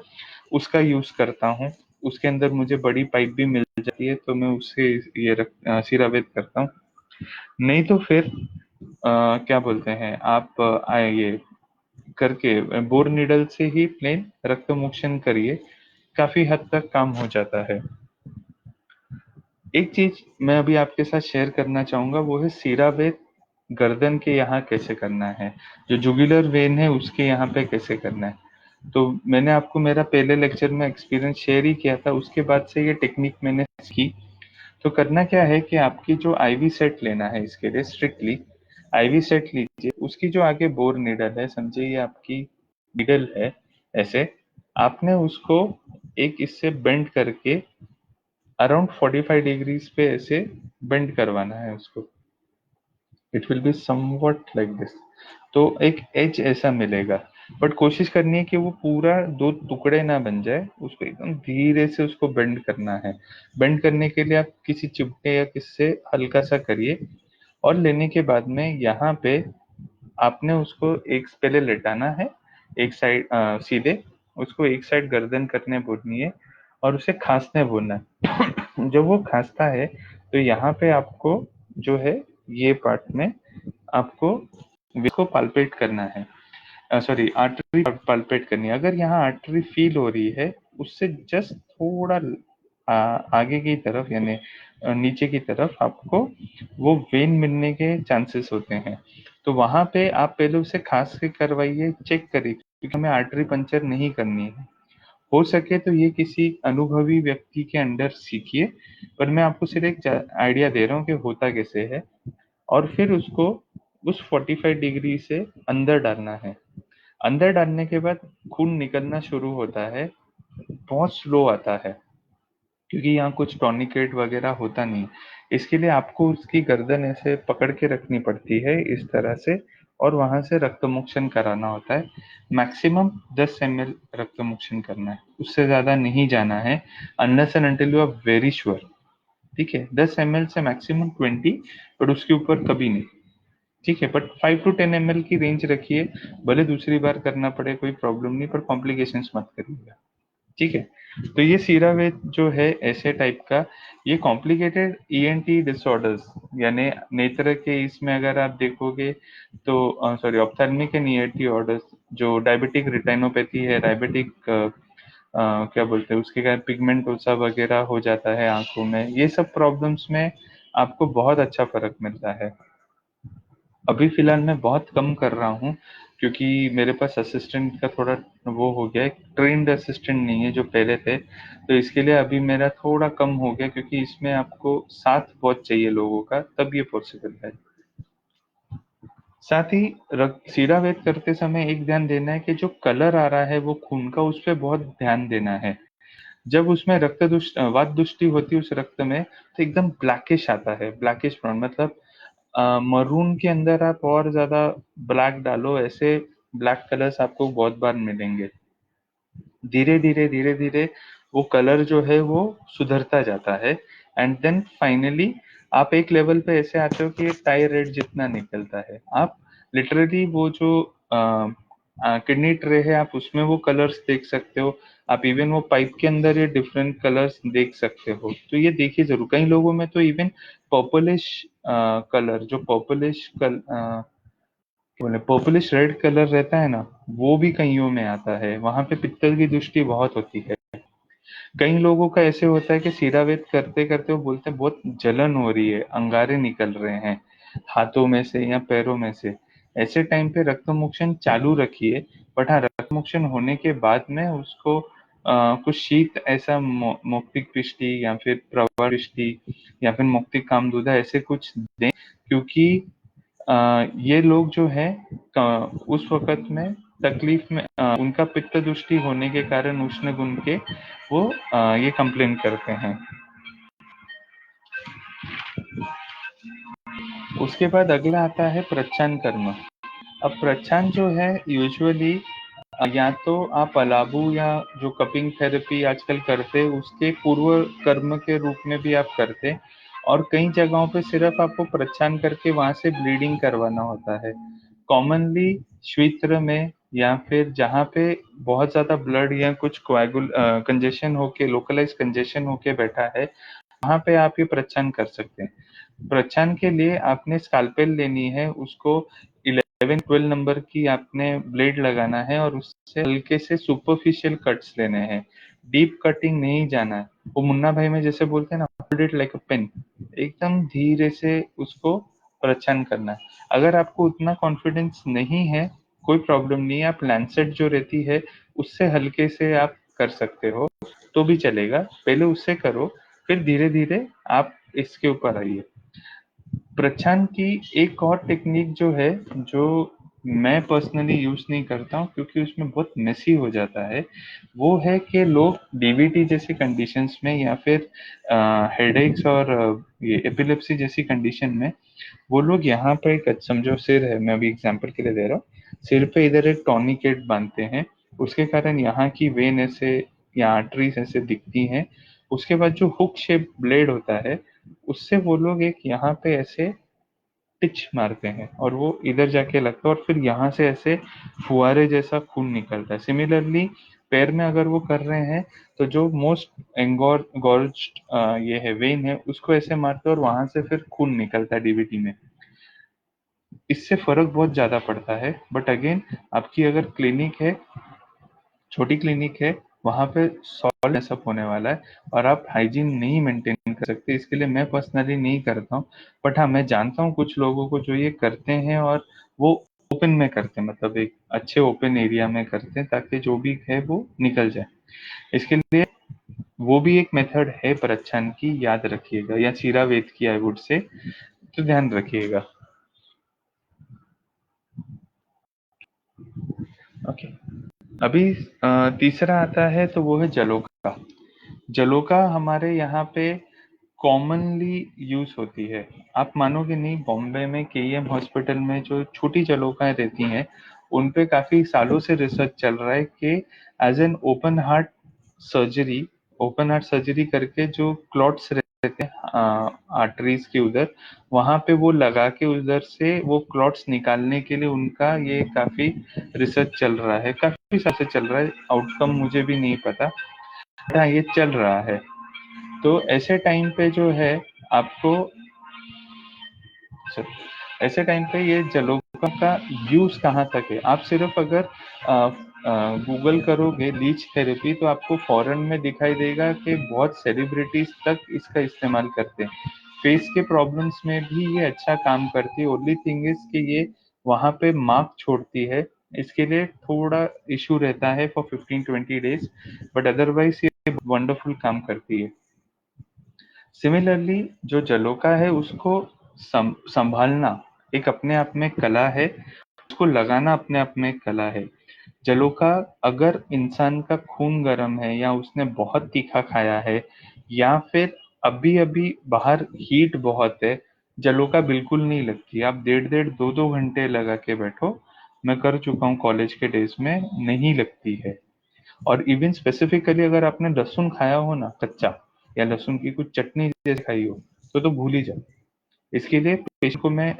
उसका यूज करता हूँ। उसके अंदर मुझे बड़ी पाइप भी मिल जाती है, तो मैं उससे ये सिरावेद करता हूँ। नहीं तो फिर क्या बोलते हैं आप, ये करके बोर निडल से ही प्लेन रक्त मोक्षण करिए, काफी हद तक काम हो जाता है। एक चीज मैं अभी आपके साथ शेयर करना चाहूंगा, वो है सिरावेद गर्दन के यहाँ कैसे करना है, जो जुगुलर वेन है उसके यहाँ पे कैसे करना है। तो मैंने आपको मेरा पहले लेक्चर में एक्सपीरियंस शेयर ही किया था, उसके बाद से ये टेक्निक मैंने सीखी। तो करना क्या है कि आपकी जो आईवी सेट लेना है, इसके लिए स्ट्रिक्टली आईवी सेट लीजिए। उसकी जो आगे बोर निडल है, समझिए ये आपकी निडल है, ऐसे आपने उसको एक इससे बेंड करके अराउंड 45 डिग्रीज पे ऐसे बेंड करवाना है उसको। It will be somewhat like this. तो एक एज ऐसा मिलेगा, बट कोशिश करनी है कि वो पूरा दो टुकड़े ना बन जाए, उसको एकदम धीरे से उसको बेंड करना है। बेंड करने के लिए आप किसी चिमटे या किससे हल्का सा करिए, और लेने के बाद में यहाँ पे आपने उसको एक पहले लेटाना है, एक साइड सीधे, उसको एक साइड गर्दन करने बोलनी है, और उसे खांसने बोलना है। जब वो खांसता है तो यहाँ पे आपको जो है ये पार्ट में आपको इसको पाल्पेट करना है, सॉरी आर्टरी पाल्पेट करनी है। अगर यहाँ आर्टरी फील हो रही है, उससे जस्ट थोड़ा आगे की तरफ, यानी नीचे की तरफ आपको वो वेन मिलने के चांसेस होते हैं। तो वहां पे आप पहले उसे खास के करवाइए, चेक करिए, क्योंकि हमें आर्टरी पंचर नहीं करनी है। हो सके तो ये किसी अनुभवी व्यक्ति के अंडर सीखिए, पर मैं आपको सिर्फ एक आइडिया दे रहा हूँ कि होता कैसे है। और फिर उसको उस 45 डिग्री से अंदर डालना है। अंदर डालने के बाद खून निकलना शुरू होता है, बहुत स्लो आता है, क्योंकि यहाँ कुछ टॉनिकेट वगैरह होता नहीं। इसके लिए आपको उसकी गर्दन ऐसे पकड़ के रखनी पड़ती है इस तरह से, और वहां से रक्त मोक्षण कराना होता है। मैक्सिमम 10 ml रक्त मोक्षण करना है, उससे ज्यादा नहीं जाना है, unless and until you are very sure. ठीक है, 10 ml से मैक्सिमम 20, बट उसके ऊपर कभी नहीं। ठीक है, बट 5 to 10 ml की रेंज रखिए, भले दूसरी बार करना पड़े कोई प्रॉब्लम नहीं, पर कॉम्प्लिकेशंस मत करिएगा। ठीक है, तो ये सीरावेद जो है ऐसे टाइप का, ये कॉम्प्लिकेटेड ईएनटी डिसऑर्डर्स, यानी नेत्र के इसमें अगर आप देखोगे तो sorry ophthalmic and ENT orders, जो डायबिटिक रेटिनोपैथी है, डायबिटिक क्या बोलते हैं उसके कारण पिगमेंटोसा वगैरह हो जाता है आंखों में, ये सब प्रॉब्लम्स में आपको बहुत अच्छा फर्क मिलता है। अभी फिलहाल मैं बहुत कम कर रहा हूँ, क्योंकि मेरे पास असिस्टेंट का थोड़ा वो हो गया है, ट्रेंड असिस्टेंट नहीं है जो पहले थे, तो इसके लिए अभी मेरा थोड़ा कम हो गया, क्योंकि इसमें आपको साथ बहुत चाहिए लोगों का, तब ये पॉसिबल है। साथ ही सीरावेद करते समय एक ध्यान देना है कि जो कलर आ रहा है वो खून का, उस पर बहुत ध्यान देना है। जब उसमें वात दुष्टि होती है उस रक्त में, तो एकदम ब्लैकिश आता है, ब्लैकिश ब्राउन, मतलब मरून के अंदर आप और ज्यादा ब्लैक डालो, ऐसे ब्लैक कलर्स आपको बहुत बार मिलेंगे। धीरे धीरे धीरे धीरे वो कलर जो है वो सुधरता जाता है, एंड देन फाइनली आप एक लेवल पे ऐसे आते हो कि ये टाई रेड जितना निकलता है। आप लिटरली वो जो किडनी ट्रे है, आप उसमें वो कलर्स देख सकते हो। आप इवन वो पाइप के अंदर ये डिफरेंट कलर्स देख सकते हो, तो ये देखिए जरूर। कई लोगों में तो इवन पर्पलिश कलर, जो बोले पर्पलिश रेड कलर रहता है ना, वो भी कईयों में आता है। वहां पे पित्तल की दृष्टि बहुत होती है। कई लोगों का ऐसे होता है कि सीरावेद करते करते वो बोलते हैं बहुत जलन हो रही है, अंगारे निकल रहे हैं हाथों में से या पैरों में से। ऐसे टाइम पे रक्त मोक्षण चालू रखिए, बट हाँ, रक्त मोक्षण होने के बाद में उसको कुछ शीत ऐसा मौक्तिक पृष्टि या फिर प्रवाह पृष्टि या फिर मौक्तिक कामदूधा ऐसे कुछ दें, क्योंकि ये लोग जो है उस वक्त में तकलीफ में, उनका पित्त दृष्टि होने के कारण उष्ण गुण के वो ये कंप्लेन करते हैं। उसके बाद अगला आता है प्रच्छन्न कर्म। अब प्रच्छन्न जो है यूजुअली या तो आप अलाबू या जो कपिंग थेरेपी आजकल करते हैं उसके पूर्व कर्म के रूप में भी आप करते, और कई जगहों पे सिर्फ आपको प्रच्छन्न करके वहां से ब्लीडिंग करवाना होता है। कॉमनली श्वित्र में या फिर जहाँ पे बहुत ज़्यादा ब्लड या कुछ कोएगुल कंजेशन होके लोकलाइज कंजेशन होके बैठा है, वहाँ पे आप ये प्रच्छन्न कर सकते हैं। प्रच्छन्न के लिए आपने स्कालपेल लेनी है, उसको 11-12 नंबर की आपने ब्लेड लगाना है और उससे हल्के से सुपरफिशियल कट्स लेने हैं, डीप कटिंग नहीं जाना है। वो मुन्ना भाई में जैसे बोलते हैं ना, hold it like a pen, एकदम धीरे से उसको प्रच्छन्न करना है। अगर आपको उतना कॉन्फिडेंस नहीं है, कोई प्रॉब्लम नहीं है, आप लैंसेट जो रहती है उससे हल्के से आप कर सकते हो तो भी चलेगा। पहले उससे करो, फिर धीरे धीरे आप इसके ऊपर आइए। प्रच्छन्न की एक और टेक्निक जो है, जो मैं पर्सनली यूज नहीं करता हूँ क्योंकि उसमें बहुत मेसी हो जाता है, वो है कि लोग डीवीटी जैसी कंडीशंस में या फिर हेडेक्स और ये एपिलेप्सी जैसी कंडीशन में वो लोग यहाँ पे एक समझो सिर है, मैं अभी एग्जांपल के लिए दे रहा हूँ, सिर पे इधर एक टॉर्निकेट बांधते हैं, उसके कारण यहाँ की वेन ऐसे या आर्टरीज ऐसे दिखती हैं। उसके बाद जो हुक शेप ब्लेड होता है उससे वो लोग एक यहाँ पे ऐसे टिच मारते हैं और वो इधर जाके लगता है और फिर यहाँ से ऐसे फुहारे जैसा खून निकलता है। सिमिलरली पैर में अगर वो कर रहे हैं तो जो मोस्ट एंगोर गॉर्ज्ड ये है वेन है, उसको ऐसे मारते हैं और वहां से फिर खून निकलता है डीवीटी में। इससे फर्क बहुत ज्यादा पड़ता है। बट अगेन, आपकी अगर क्लिनिक है, छोटी क्लिनिक है, वहां पे सॉल्व सब होने वाला है और आप हाइजीन नहीं मेंटेन कर सकते, इसके लिए मैं पर्सनली नहीं करता हूँ। बट हाँ, मैं जानता हूँ कुछ लोगों को जो ये करते हैं और वो ओपन में करते हैं, मतलब एक अच्छे ओपन एरिया में करते हैं ताकि जो भी है वो निकल जाए। इसके लिए वो भी एक मेथड है प्रच्छन्न की, याद रखिएगा, या चीरावेद की आई वुड से, तो ध्यान रखिएगा। ओके, अभी तीसरा आता है तो वो है जलोका। जलोका हमारे यहाँ पे कॉमनली यूज होती है। आप मानोगे नहीं, बॉम्बे में केईएम हॉस्पिटल में जो छोटी जलोकाएं रहती हैं उन पे काफी सालों से रिसर्च चल रहा है कि as an open heart surgery करके जो क्लॉट्स रहते हैं आर्टरीज के उधर, वहां पे वो लगा के उधर से वो क्लॉट्स निकालने के लिए उनका ये काफी रिसर्च चल रहा है, काफी साल से चल रहा है। आउटकम मुझे भी नहीं पता, हाँ ये चल रहा है। तो ऐसे टाइम पे जो है आपको, सर, ऐसे टाइम पे ये जलोका का यूज कहाँ तक है, आप सिर्फ अगर गूगल करोगे लीच थेरेपी तो आपको फॉरेन में दिखाई देगा कि बहुत सेलिब्रिटीज तक इसका इस्तेमाल करते हैं। फेस के प्रॉब्लम्स में भी ये अच्छा काम करती है। ओनली थिंग इज कि ये वहां पे मार्क छोड़ती है, इसके लिए थोड़ा इशू रहता है फॉर 15-20 डेज, बट अदरवाइज ये वंडरफुल काम करती है। सिमिलरली जो जलोका है उसको संभालना एक अपने आप में कला है, उसको लगाना अपने आप में एक कला है। जलोका, अगर इंसान का खून गर्म है या उसने बहुत तीखा खाया है या फिर अभी अभी बाहर हीट बहुत है, जलोका बिल्कुल नहीं लगती। आप 1.5-2 घंटे लगा के बैठो, मैं कर चुका हूँ कॉलेज के डेज में, नहीं लगती है। और इवन स्पेसिफिकली अगर आपने लहसुन खाया हो ना कच्चा, या लहसुन की कुछ चटनी जैसे खाई हो, तो भूल ही जाओ। इसके लिए पेशेंट को मैं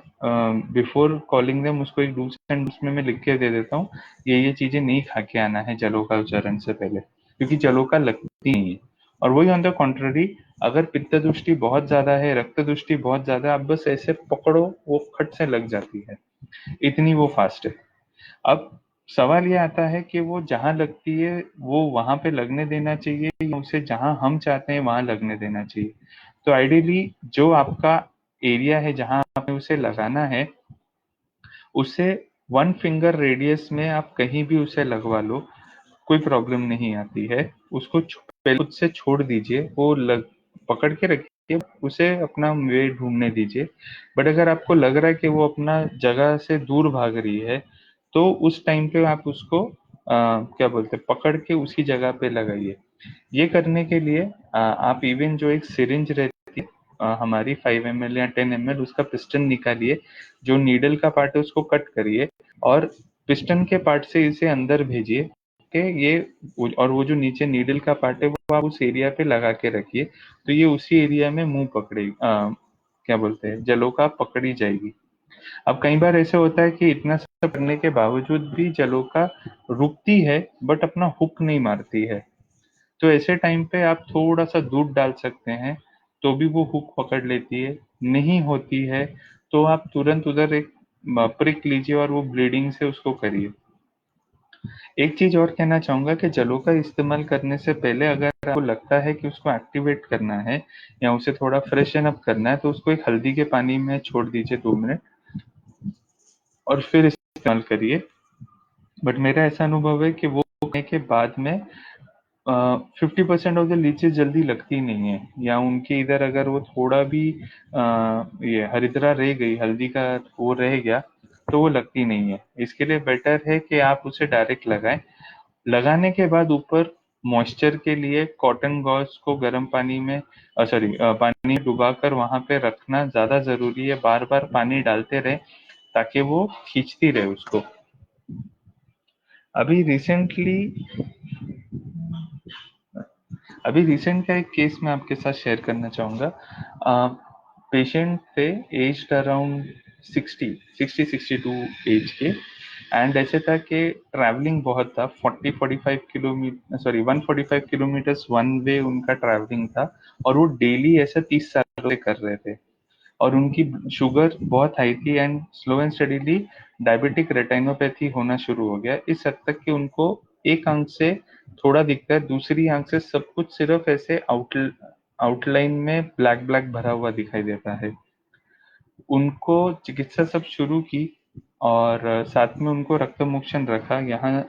बिफोर कॉलिंग देम उसको एक डूज एंड डोंट्स में मैं लिख के दे देता हूँ, ये चीजें नहीं खा के आना है जलोका उच्चारण से पहले, क्योंकि जलोका लगती नहीं है। और वही ऑन द कॉन्ट्ररी, अगर पित्त दृष्टि बहुत ज्यादा है, रक्त दृष्टि बहुत ज्यादा है, आप बस ऐसे पकड़ो वो खट से लग जाती है, इतनी वो फास्ट है। अब सवाल ये आता है कि वो जहां लगती है वो वहां पे लगने देना चाहिए या उसे जहां हम चाहते हैं वहां लगने देना चाहिए। तो आइडियली जो आपका एरिया है जहां आपने उसे लगाना है, उसे 1 फिंगर रेडियस में आप कहीं भी उसे लगवा लो, कोई प्रॉब्लम नहीं आती है। उसको पहले खुद से छोड़ दीजिए, वो लग पकड़ के रखिए, उसे अपना वे ढूंढने दीजिए। बट अगर आपको लग रहा है कि वो अपना जगह से दूर भाग रही है, तो उस टाइम पे आप उसको क्या बोलते हैं, पकड़ के उसी जगह पे लगाइए। ये करने के लिए आप इवन जो एक सिरिंज रहती है हमारी 5 ml या 10 ml, उसका पिस्टन निकालिए, जो नीडल का पार्ट है उसको कट करिए और पिस्टन के पार्ट से इसे अंदर भेजिए कि ये, और वो जो नीचे नीडल का पार्ट है वो आप उस एरिया पे लगा के रखिए, तो ये उसी एरिया में मुंह पकड़े क्या बोलते हैं जलों का पकड़ी जाएगी। अब कई बार ऐसे होता है कि इतना सब करने के बावजूद भी जलोका रुकती है, बट अपना हुक नहीं मारती है। तो ऐसे टाइम पे आप थोड़ा सा दूध डाल सकते हैं, तो भी वो हुक पकड़ लेती है। नहीं होती है तो आप तुरंत उधर एक प्रिक लीजिए और वो ब्लीडिंग से उसको करिए। एक चीज और कहना चाहूंगा कि जलों का इस्तेमाल करने से पहले अगर आपको लगता है कि उसको एक्टिवेट करना है या उसे थोड़ा फ्रेशन अप करना है, तो उसको एक हल्दी के पानी में छोड़ दीजिए 2 मिनट और फिर इस्तेमाल करिए। बट मेरा ऐसा अनुभव है कि वो करने के बाद में 50% ऑफ द लीचेस जल्दी लगती नहीं है, या उनके इधर अगर वो थोड़ा भी ये हरिद्रा रह गई, हल्दी का वो रह गया, तो वो लगती नहीं है। इसके लिए बेटर है कि आप उसे डायरेक्ट लगाएं। लगाने के बाद ऊपर मॉइस्चर के लिए कॉटन गॉज को गर्म पानी में पानी में डुबाकर वहां पे रखना ज्यादा जरूरी है। बार बार पानी डालते रहे ताकि वो खींचती रहे उसको। अभी रिसेंटली अभी रिसेंट का एक केस मैं आपके साथ शेयर करना चाहूंगा। पेशेंट थे एज्ड अराउंड 60 62 एज के। एंड ऐसे था कि ट्रैवलिंग बहुत था, 40 45 kilometre, sorry 145 kilometre one way उनका ट्रैवलिंग था। और वो डेली ऐसा 30 साल से कर रहे थे। और उनकी शुगर बहुत हाई थी and slow and steadily diabetic retinopathy होना शुरू हो गया, इस हद तक कि उनको एक आंख से थोड़ा दिखता है, दूसरी आंख से सब कुछ सिर्फ ऐसे आउटलाइन में ब्लैक ब्लैक भरा हुआ दिखाई देता है। उनको चिकित्सा सब शुरू की और साथ में उनको रक्त मोक्षण रखा। यहाँ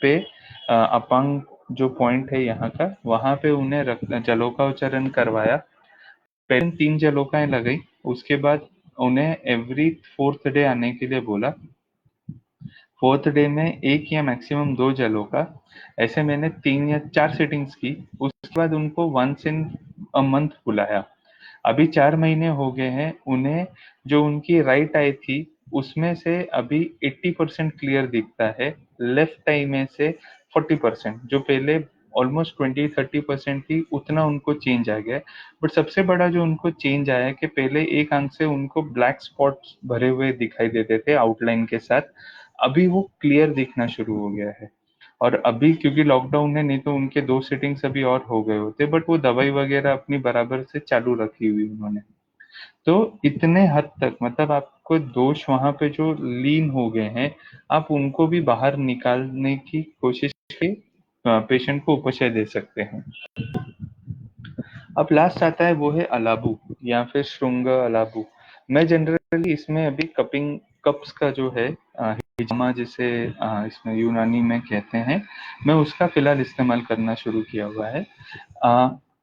पे अपांग जो पॉइंट है यहाँ का, वहां पे उन्हें रक्त जलोका उच्चारण करवाया। पहले 3 जलोकाएं लगाई। उसके बाद उन्हें एवरी 4th डे आने के लिए बोला। 4th डे में एक या मैक्सिमम 2 जलोका, ऐसे मैंने 3 या 4 सिटिंग्स की। उसके बाद उनको वंस इन अ मंथ बुलाया। अभी 4 महीने हो गए हैं उन्हें। जो उनकी राइट आई थी उसमें से अभी 80% क्लियर दिखता है। लेफ्ट आई में से 40%, जो पहले ऑलमोस्ट 20 30% थी, उतना उनको चेंज आ गया है। बट सबसे बड़ा जो उनको चेंज आया है कि पहले एक आंख से उनको ब्लैक स्पॉट्स भरे हुए दिखाई देते थे आउटलाइन के साथ, अभी वो क्लियर दिखना शुरू हो गया है। और अभी क्योंकि लॉकडाउन है, नहीं तो उनके 2 सिटिंग्स अभी और हो गए होते, बट वो दवाई वगैरह अपनी बराबर से चालू रखी हुई उन्होंने। तो इतने हद तक मतलब आपको दोष वहां पे जो लीन हो गए हैं, आप उनको भी बाहर निकालने की कोशिश के पेशेंट को उपचार दे सकते हैं। अब लास्ट आता है वो है अलाबू या फिर श्रृंग अलाबू। मैं जनरली इसमें अभी कपिंग कप्स का जो है हिजामा जिसे इसमें यूनानी में कहते हैं, मैं उसका फिलहाल इस्तेमाल करना शुरू किया हुआ है।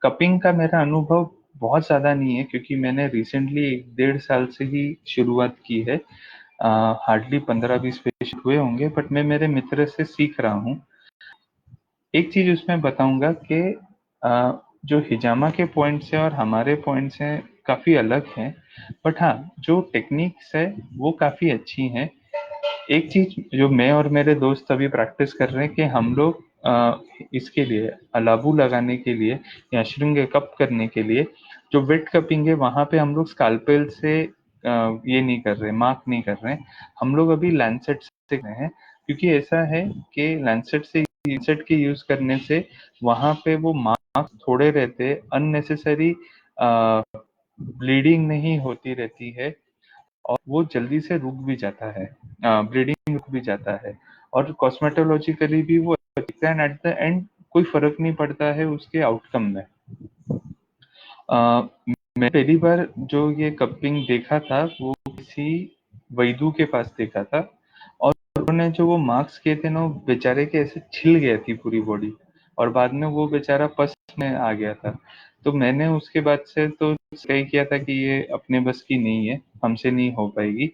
कपिंग का मेरा अनुभव बहुत ज़्यादा नहीं है क्योंकि मैंने रिसेंटली 1 डेढ़ साल से ही शुरुआत की है। हार्डली 15 20 पेशेंट हुए होंगे, बट मैं मेरे मित्र से सीख रहा हूँ। एक चीज उसमें बताऊंगा कि जो हिजामा के पॉइंट्स हैं और हमारे पॉइंट्स हैं काफी अलग हैं। बट हाँ, जो टेक्निक्स है वो काफी अच्छी हैं। एक चीज जो मैं और मेरे दोस्त अभी प्रैक्टिस कर रहे हैं कि हम लोग इसके लिए अलाबू लगाने के लिए या श्रृंग कप करने के लिए, जो वेट कपिंग है वहां पे हम लोग स्कालपेल से ये नहीं कर रहे, मार्क नहीं कर रहे हैं। हम लोग अभी लैंसेट से कर रहे हैं, क्योंकि ऐसा है कि लैंसेट के यूज करने से वहां पे वो मार्क्स थोड़े रहते, अननेसेसरी ब्लीडिंग नहीं होती रहती है और वो जल्दी से रुक भी जाता है, ब्लीडिंग रुक भी जाता है। और कॉस्मेटोलॉजिकली भी वो दिखता है एट द एंड कोई फर्क नहीं पड़ता है उसके आउटकम में। अ, मैं पहली बार जो ये कपिंग देखा था वो किसी वैदू के पास देखा था। और उन्होंने जो वो मार्क्स किए थे ना, वो बेचारे के ऐसे छिल गया थी पूरी बॉडी। और बाद में वो बेचारा पस में आ गया था। तो मैंने उसके बाद से तो तय किया था कि ये अपने बस की नहीं है, हमसे नहीं हो पाएगी।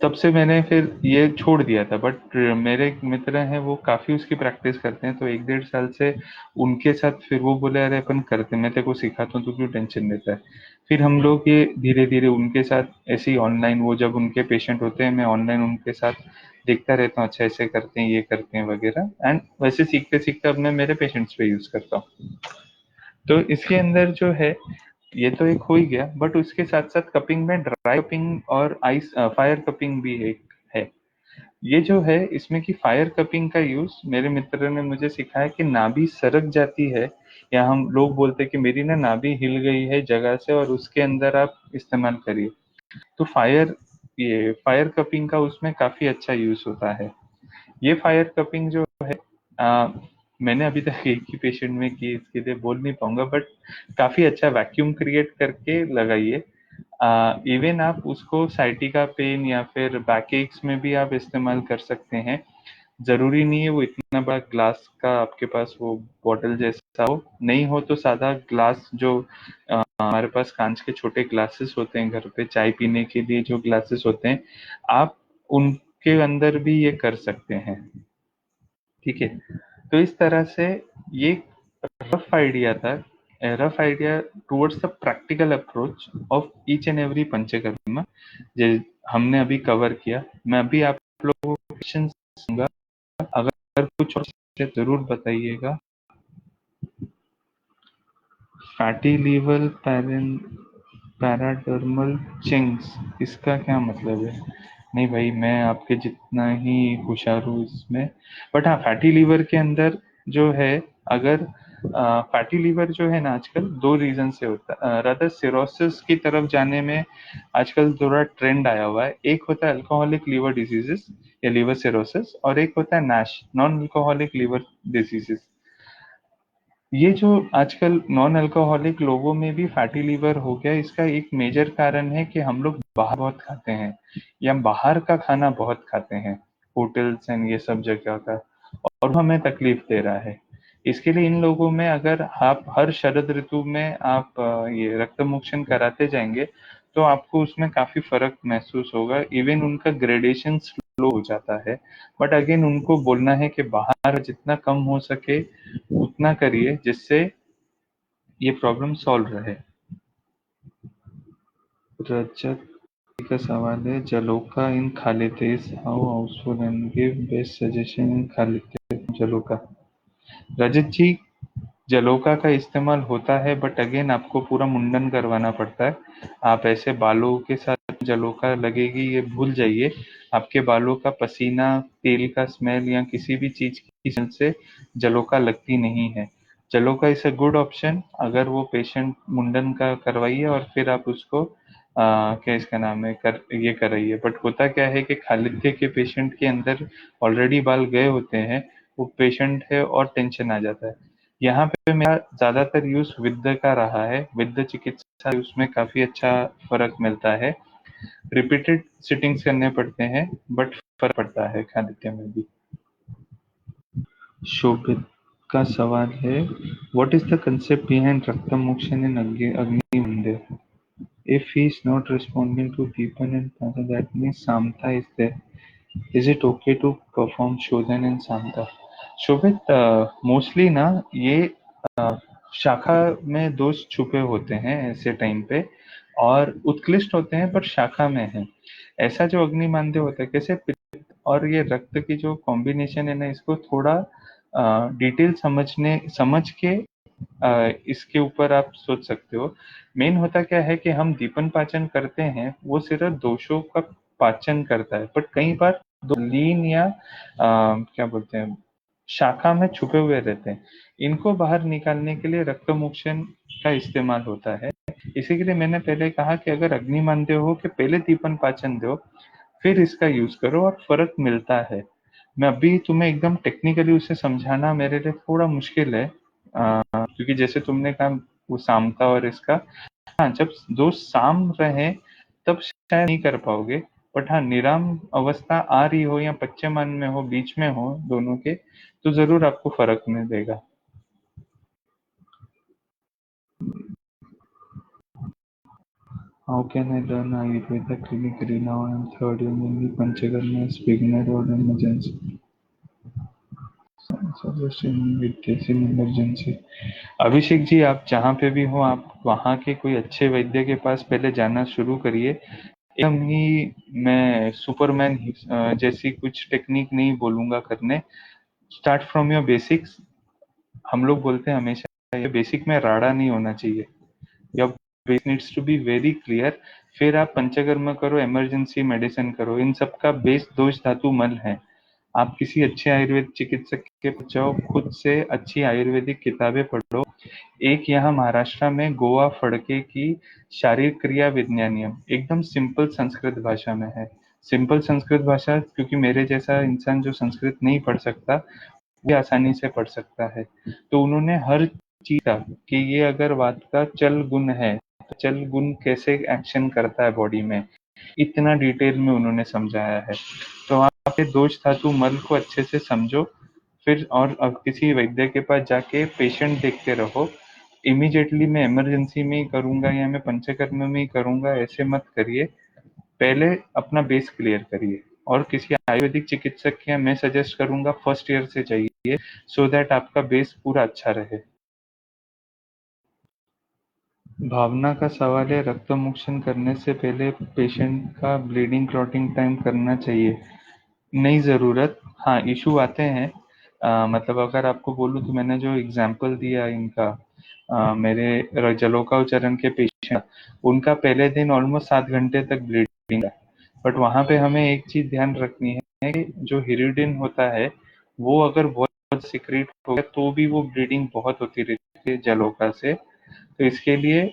तब से मैंने फिर ये छोड़ दिया था। बट मेरे एक मित्र हैं वो काफी उसकी प्रैक्टिस करते हैं, तो 1 डेढ़ साल से उनके साथ फिर वो बोले अरे अपन करते, मैं तेरे को सिखाता हूँ, तू क्यों टेंशन लेता है। फिर हम लोग ये धीरे धीरे उनके साथ ऐसे ही ऑनलाइन, वो जब उनके पेशेंट होते हैं मैं ऑनलाइन उनके साथ देखता रहता हूँ, अच्छा ऐसे करते हैं ये करते हैं वगैरह, एंड वैसे सीखते सीखते अब मैं मेरे पेशेंट्स पे यूज करता हूँ। तो इसके अंदर जो है ये तो एक हो ही गया, बट उसके साथ साथ कपिंग में ड्राई कपिंग और आइस फायर कपिंग भी एक है। ये जो है इसमें कि फायर कपिंग का यूज मेरे मित्र ने मुझे सिखाया कि नाभि सरक जाती है, या हम लोग बोलते हैं कि मेरी ना नाभि हिल गई है जगह से, और उसके अंदर आप इस्तेमाल करिए। तो ये फायर कपिंग का उसमें काफी अच्छा यूज होता है। ये फायर कपिंग जो है, आ, मैंने अभी तक एक ही पेशेंट में की, इसके लिए बोल नहीं पाऊंगा, बट काफी अच्छा वैक्यूम क्रिएट करके लगाइए। इवन आप उसको साइटिका पेन या फिर बैक एक्स में भी आप इस्तेमाल कर सकते हैं। जरूरी नहीं है वो इतना बड़ा ग्लास का आपके पास वो बॉटल जैसा हो, नहीं हो तो सादा ग्लास जो हमारे पास कांच के छोटे ग्लासेस होते हैं घर पे चाय पीने के लिए, जो ग्लासेस होते हैं, आप उनके अंदर भी ये कर सकते हैं। ठीक है, तो इस तरह से ये रफ आइडिया था, rough idea towards the practical approach of each and every panchakarma जो हमने अभी कवर किया। मैं अभी आप लोगों को क्वेश्चन दूंगा, अगर कुछ और है जरूर बताइएगा। फैटी लीवर पैराडर्मल चिंग्स, इसका क्या मतलब है? नहीं भाई, मैं आपके जितना ही होशियार हूँ इसमें, बट हाँ फैटी लीवर के अंदर जो है, अगर फैटी लीवर जो है ना आजकल दो रीजन से होता है, रादर सिरोसिस की तरफ जाने में आजकल थोड़ा ट्रेंड आया हुआ है। एक होता है अल्कोहलिक लीवर डिजीजेस या लीवर सिरोसिस, और एक होता है NASH, non alcoholic liver diseases. ये जो आजकल नॉन अल्कोहलिक लोगों में भी फैटी लीवर हो गया, इसका एक मेजर कारण है कि हम लोग बाहर बहुत खाते हैं, या बाहर का खाना बहुत खाते हैं, होटल्स एंड ये सब जगह का, और वो हमें तकलीफ दे रहा है। इसके लिए इन लोगों में अगर आप हर शरद ऋतु में आप ये रक्त मोक्षण कराते जाएंगे, तो आपको उसमें काफी फर्क महसूस होगा। इवन उनका ग्रेडेशन स्लो हो जाता है। बट अगेन उनको बोलना है कि बाहर जितना कम हो सके उतना करिए, जिससे ये प्रॉब्लम सॉल्व रहे। रजत का सवाल है, जलोका इन खालितेस how how useful and give best suggestion in खालितेस जलोका। रजत जी, जलोका का इस्तेमाल होता है, बट अगेन आपको पूरा मुंडन करवाना पड़ता है। आप ऐसे बालों के साथ जलोका लगेगी ये भूल जाइए। आपके बालों का पसीना, तेल का स्मेल या किसी भी चीज की स्मेल से जलोका लगती नहीं है। जलोका इज अ गुड ऑप्शन अगर वो पेशेंट मुंडन का करवाइए, और फिर आप उसको क्या इसका नाम है कर ये कराइए। बट होता क्या है कि खालित्य के पेशेंट के अंदर ऑलरेडी बाल गए होते हैं, वो पेशेंट है और टेंशन आ जाता है। यहाँ पे मेरा ज्यादातर यूज विद्य का रहा है, विद्य चिकित्सा, उसमें काफी अच्छा फर्क मिलता है। रिपीटेड सिटिंग्स करने पड़ते हैं, बट फर्क पड़ता है खालित्य में भी। शोभित का सवाल है, what is the concept behind रक्तम मोक्षण इन अग्नि मंदिर? If he is not responding to Deepan and Pata, that means Samta is there. Is it okay to perform Shodhan and Samta? Shobhit, mostly ना ये शाखा में दोष छुपे होते हैं ऐसे टाइम पे, और उत्कृष्ट होते हैं पर शाखा में है। ऐसा जो अग्निमांद्य होता है, कैसे पित्त और ये रक्त की जो कॉम्बिनेशन है ना, इसको थोड़ा डिटेल समझ के इसके ऊपर आप सोच सकते हो। मेन होता क्या है कि हम दीपन पाचन करते हैं, वो सिर्फ दोषों का पाचन करता है, बट कई बार दो लीन या क्या बोलते हैं, शाखा में छुपे हुए रहते हैं। इनको बाहर निकालने के लिए रक्त मोक्षण का इस्तेमाल होता है। इसी के लिए मैंने पहले कहा कि अगर अग्निमांद्य हो कि पहले दीपन पाचन दो, फिर इसका यूज करो और फर्क मिलता है। मैं अभी तुम्हें एकदम टेक्निकली उसे समझाना मेरे लिए थोड़ा मुश्किल है, क्योंकि जैसे तुमने कहा वो सामता और इसका, हाँ जब दो साम रहे तब शायद नहीं कर पाओगे, बट हाँ निराम अवस्था आ रही हो या पश्चिमान में हो, बीच में हो दोनों के, तो जरूर आपको फर्क मिलेगा। How can I learn Ayurveda clinically now? I am third year, mainly Panchakarma as beginner or emergency. Suggestion with in emergency. Abhishek ji, आप जहाँ पे भी हो, आप वहाँ के कोई अच्छे वैद्य के पास पहले जाना शुरू करिए। एकदम ही मैं सुपरमैन जैसी कुछ टेक्निक नहीं बोलूंगा करने। Start from your basics. हम लोग बोलते हैं हमेशा, ये बेसिक में राड़ा नहीं होना चाहिए। या base needs to be very clear. फिर आप पंचकर्म करो, इमरजेंसी मेडिसिन करो। इन सब का बेस दोष धातु मल है। आप किसी अच्छे आयुर्वेद चिकित्सक के पास जाओ, खुद से अच्छी आयुर्वेदिक किताबें पढ़ो। एक यहाँ महाराष्ट्र में गोवा फड़के की शारीरिक क्रिया विज्ञानियम एकदम सिंपल संस्कृत भाषा में है। सिंपल संस्कृत भाषा क्योंकि मेरे जैसा इंसान जो संस्कृत नहीं पढ़ सकता वो आसानी से पढ़ सकता है। तो उन्होंने हर चीज का कि ये अगर बात का चल गुण है तो चल गुण कैसे एक्शन करता है बॉडी में, इतना डिटेल में उन्होंने समझाया है। तो आप ये दोष धातु मल को अच्छे से समझो। फिर और अब किसी वैद्य के पास जाके पेशेंट देखते रहो। इमीडिएटली मैं इमरजेंसी में ही करूंगा या मैं पंचकर्म में ही करूंगा ऐसे मत करिए। पहले अपना बेस क्लियर करिए। और किसी आयुर्वेदिक चिकित्सक के मैं सजेस्ट करूंगा फर्स्ट ईयर से जाइए, सो दैट आपका बेस पूरा अच्छा रहे। भावना का सवाल है, रक्त मोक्षण करने से पहले पेशेंट का ब्लीडिंग क्लॉटिंग टाइम करना चाहिए? नहीं ज़रूरत। हाँ, इशू आते हैं। मतलब अगर आपको बोलूँ तो मैंने जो एग्जाम्पल दिया इनका, मेरे जलोका उच्चारण के पेशेंट, उनका पहले दिन ऑलमोस्ट 7 घंटे तक ब्लीडिंग है। बट वहाँ पे हमें एक चीज़ ध्यान रखनी है कि जो हिरिडिन होता है वो अगर बहुत सिक्रेट हो गया तो भी वो ब्लीडिंग बहुत होती रहती है जलोका से। तो इसके लिए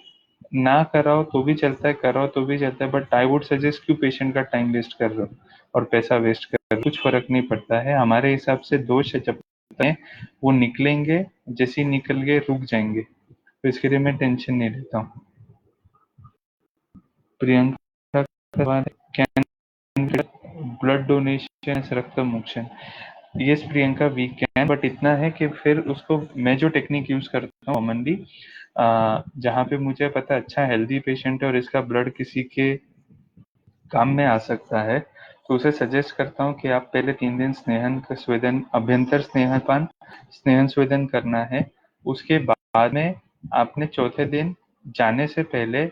ना कराओ तो भी चलता है, कराओ तो भी चलता है, बट आई वुड सजेस्ट क्यों पेशेंट का टाइम वेस्ट कर रहे हो और पैसा वेस्ट कर रहे हो? कुछ फर्क नहीं पड़ता है हमारे हिसाब से। दोष है जब तक वो निकलेंगे, जैसे ही निकल गए रुक जाएंगे, तो इसके लिए मैं टेंशन नहीं लेता हूँ। प्रियंका का सवाल है, कैन ब्लड डोनेशन रक्त मोक्षण? Yes Priyanka, we can, but इतना है कि फिर उसको मैं जो टेक्निक यूज करता हूँ कॉमनली, जहाँ पे मुझे पता है अच्छा हेल्दी पेशेंट है और इसका ब्लड किसी के काम में आ सकता है, तो उसे सजेस्ट करता हूँ कि आप पहले 3 दिन स्नेहन का स्वेदन, अभ्यंतर स्नेहपान, स्नेहन स्वेदन करना है। उसके बाद में आपने चौथे दिन जाने से पहले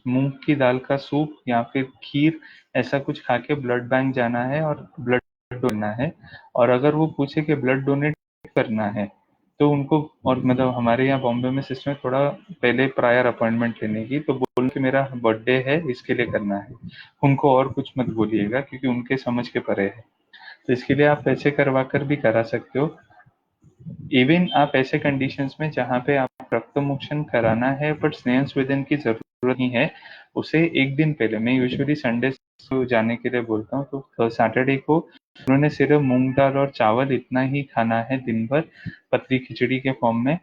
मूंग की दाल का सूप या फिर खीर ऐसा कुछ खा के ब्लड बैंक जाना है और ब्लड डोना है। और अगर वो पूछे कि ब्लड डोनेट करना है तो उनको, और मतलब हमारे यहाँ बॉम्बे में सिस्टम है थोड़ा पहले प्रायर अपॉइंटमेंट लेने की, तो बोल कि मेरा बर्थडे है इसके लिए करना है। उनको और कुछ मत बोलिएगा क्योंकि उनके समझ के परे है। तो इसके लिए आप पैसे करवा कर भी करा सकते हो। इवन आप ऐसे कंडीशंस में जहाँ पे आप रक्त मोक्षण कराना है बट स्नेह स्वेदन की जरूरत नहीं है, उसे एक दिन पहले, मैं यूजुअली संडे को जाने के लिए बोलता हूँ, तो सैटरडे को उन्होंने सिर्फ मूंग दाल और चावल इतना ही खाना है दिन भर, पतली खिचड़ी के फॉर्म में।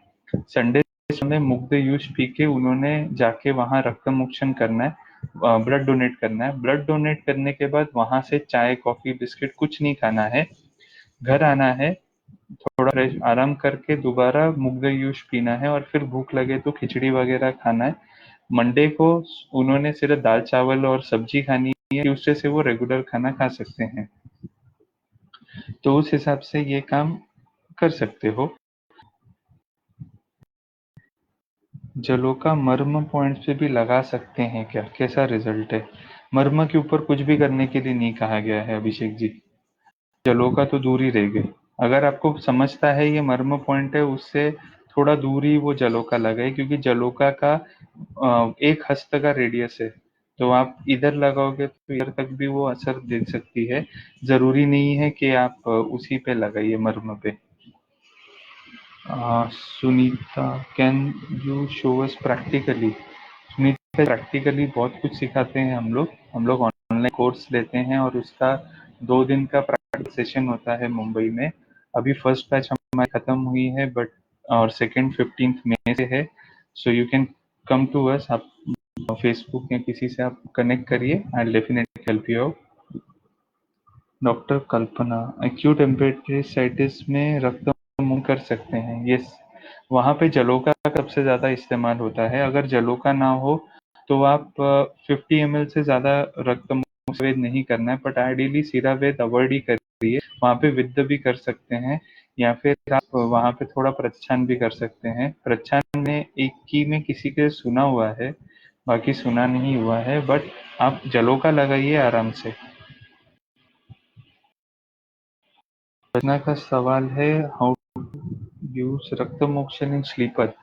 संडे में मुग्ध यूज पी के उन्होंने जाके वहां रक्त मोक्षण करना है, ब्लड डोनेट करना है। ब्लड डोनेट करने के बाद वहां से चाय कॉफी बिस्किट कुछ नहीं खाना है, घर आना है, थोड़ा फ्रेश आराम करके दोबारा मुग्ध जूस पीना है और फिर भूख लगे तो खिचड़ी वगैरह खाना है। मंडे को उन्होंने सिर्फ दाल चावल और सब्जी खानी है, ट्यूसडे से वो रेगुलर खाना खा सकते हैं। तो उस हिसाब से ये काम कर सकते हो। जलोका मर्म पॉइंट पे भी लगा सकते हैं क्या, कैसा रिजल्ट है? मर्म के ऊपर कुछ भी करने के लिए नहीं कहा गया है अभिषेक जी। जलोका तो दूर ही रह गए। अगर आपको समझता है ये मर्म पॉइंट है, उससे थोड़ा दूर ही वो जलोका लगाए, क्योंकि जलोका का एक हस्त का रेडियस है। तो आप इधर लगाओगे तो इधर तक भी वो असर दे सकती है। जरूरी नहीं है कि आप उसी पे लगाइए मर्म पे। Sunita, can you show us practically? Sunita, practically बहुत कुछ सिखाते हैं हम लोग ऑनलाइन कोर्स लेते हैं और उसका 2 दिन का प्रैक्टिस सेशन होता है मुंबई में। अभी फर्स्ट बैच हमारी खत्म हुई है, बट और सेकंड 15 मई से है। So you can come to us. आप फेसबुक या किसी से आप कनेक्ट करिए, I definitely help you out. Doctor Kalpana, acute एम्पेटिसाइटिस में रक्त मुंह कर सकते हैं? यस, वहाँ पे जलोका का सबसे ज़्यादा इस्तेमाल होता है। अगर जलोका ना हो तो आप 50 ml से ज़्यादा रक्त मुंह स्वेद नहीं करना है, but ideally Sira Veda avoid ही करिए। वहाँ पे विद्ध भी कर सकते हैं या फिर आप वहाँ पे थोड़ा प्रच्छान भी कर सकते हैं। प्रच्छान में एक की में किसी के सुना हुआ है, बाकी सुना नहीं हुआ है, बट आप जलोका लगाइए आराम से। रचना का सवाल है, हाउ यूज रक्त मोक्षण इन श्लीपद?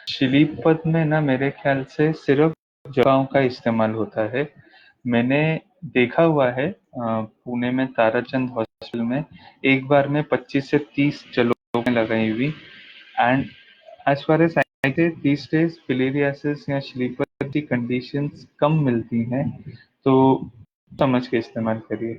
श्लीपद में ना मेरे ख्याल से सिर्फ जगहों का इस्तेमाल होता है। मैंने देखा हुआ है पुणे में ताराचंद हॉस्पिटल में एक बार में 25 से 30 जलों लगाई हुई। And as far as I see these days filariasis या स्लीपर की कंडीशंस कम मिलती हैं, तो समझ के इस्तेमाल करिए।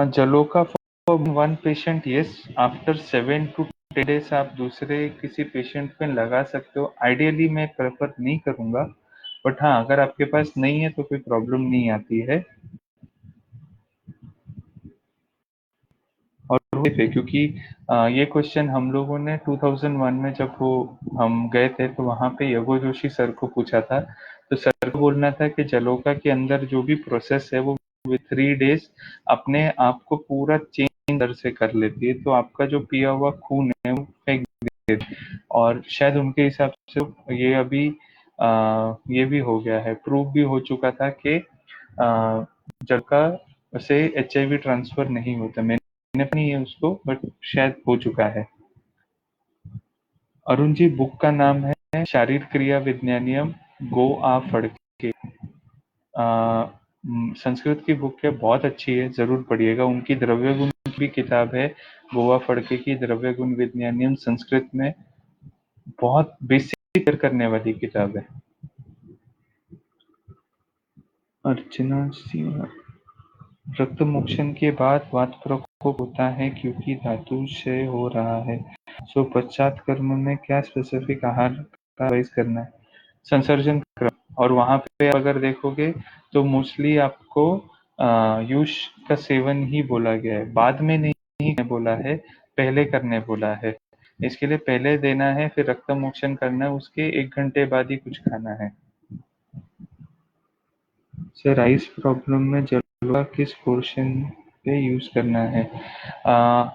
जलों का for one patient, yes, after 7 to 10 days आप दूसरे किसी पेशेंट पे लगा सकते हो। आइडियली मैं प्रेफर नहीं करूंगा, बट हाँ, अगर आपके पास नहीं है तो कोई प्रॉब्लम नहीं आती है। और थे क्योंकि ये क्वेश्चन हम लोगों ने 2001 में जब वो हम गए थे तो वहाँ पे यगो जोशी सर को पूछा था। तो सर को बोलना था कि जलोका के अंदर जो भी प्रोसेस है वो विद 3 days अपने आप को पूरा चेंज अंदर से कर लेती है, तो आपका जो पिया हुआ खून है वो फेंक देती है। और शायद उनके हिसाब से ये अभी ये भी हो गया है, प्रूव भी हो चुका था कि जलका से HIV ट्रांसफर नहीं होता। मैंने नहीं है उसको, बट शायद हो चुका है। अरुण जी, बुक का नाम है शारीर क्रिया विज्ञानियम, गो आ फड़के। संस्कृत की बुक है, बहुत अच्छी है, जरूर पढ़िएगा। उनकी द्रव्य गुण की भी किताब है, गोवा फड़के की द्रव्य गुण विज्ञानियम, संस्कृत में बहुत बेसिक करने वाली किताब है। अर्चना सिंह, रक्त मोक्षण के बाद वात प्रकोप होता है क्योंकि धातु क्षय हो रहा है, सो पश्चात कर्म में क्या स्पेसिफिक आहार का एडवाइस करना है? संसर्जन क्रम। और वहां पे अगर देखोगे तो मोस्टली आपको युष का सेवन ही बोला गया है, बाद में नहीं बोला है, पहले करने बोला है। इसके लिए पहले देना है, फिर रक्त मोक्षण करना है, उसके 1 घंटे बाद ही कुछ खाना है। सर, आइस प्रॉब्लम में जलवा किस पोर्शन पे यूज करना है?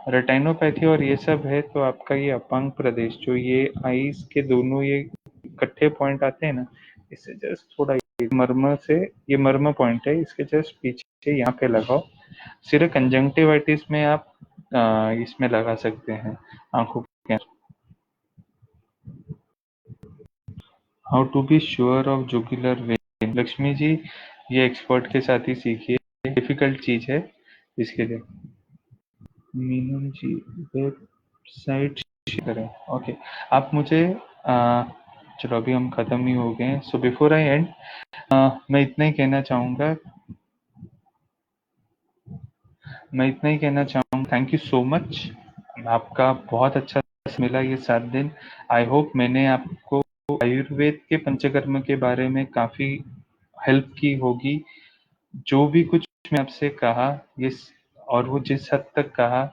रेटाइनोपैथी और ये सब है तो आपका ये अपांग प्रदेश, जो ये आइस के दोनों ये इकट्ठे पॉइंट आते हैं ना, इससे जस्ट थोड़ा मर्म से, ये मर्म पॉइंट है, इसके जस्ट पीछे यहाँ पे लगाओ। सिर्फ कंजंक्टिवाइटिस में आप इसमें लगा सकते हैं, आंखों के। How to be sure of jugular vein? Lakshmi ji, ये एक्सपर्ट के साथ ही सीखिए, डिफिकल्ट चीज है इसके लिए। मीनू जी, वेबसाइट शेयर करें, ओके। आप मुझे चलो अभी हम खत्म ही हो गए, सो बिफोर आई एंड मैं इतना ही कहना चाहूंगा, थैंक यू सो मच। आपका बहुत अच्छा मिला ये 7 दिन। आई होप मैंने आपको आयुर्वेद के पंचकर्म के बारे में काफी हेल्प की होगी। जो भी कुछ मैं आपसे कहा, ये और वो जिस हद तक कहा,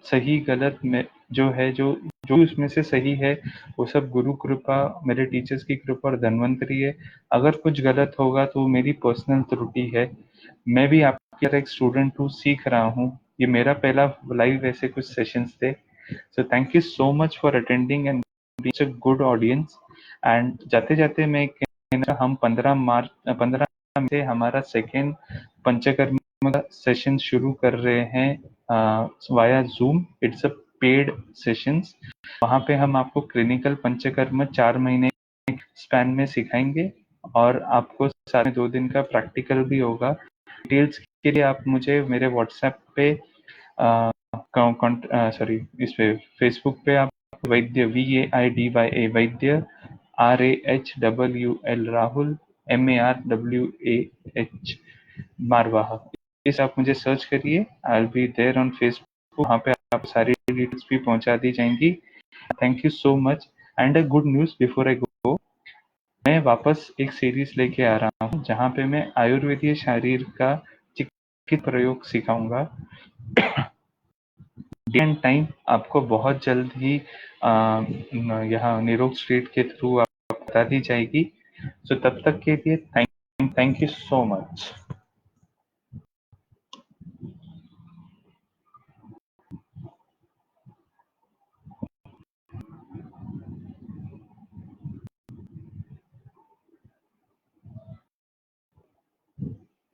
सही गलत में जो है, जो जो उसमें से सही है, वो सब गुरु कृपा, मेरे टीचर्स की कृपा और धन्वंतरी है। अगर कुछ गलत होगा तो वो मेरी पर्सनल त्रुटि है। मैं भी आपकी तरह एक स्टूडेंट हूँ, सीख रहा हूँ। ये मेरा पहला लाइव ऐसे कुछ सेशंस थे। So thank you so much for attending and being a good audience. And जाते जाते मैं कहना, हम 15 से हमारा सेकेंड पंचकर्म का सेशन शुरू कर रहे हैं via zoom. It's a paid sessions. वहाँ पे हम आपको क्लिनिकल पंचकर्म 4 महीने स्पैन में सिखाएंगे, और आपको सारे 2 दिन का प्रैक्टिकल भी होगा। डिटेल्स के लिए आप मुझे मेरे व्हाट्सएप पे सॉरी, इस पे फेसबुक पे आप वैद्य, VAIDYA वैद्य, RAHWL राहुल, MARWAH मारवाहा, इस आप मुझे सर्च करिए। I will be there on Facebook, वहाँ पे आप सारी डिटेल्स भी पहुँचा दी जाएंगी। Thank you so much. And a good news before I go, मैं वापस एक सीरीज लेके आ रहा हूँ जहाँ पे मैं आयुर्वेदीय शरीर का चिकित्सा प्रयोग सिखाऊंगा। डे एंड टाइम आपको बहुत जल्द ही यहाँ निरोग स्ट्रीट के थ्रू आप बता दी जाएगी। सो तब तक के लिए थैंक यू सो मच।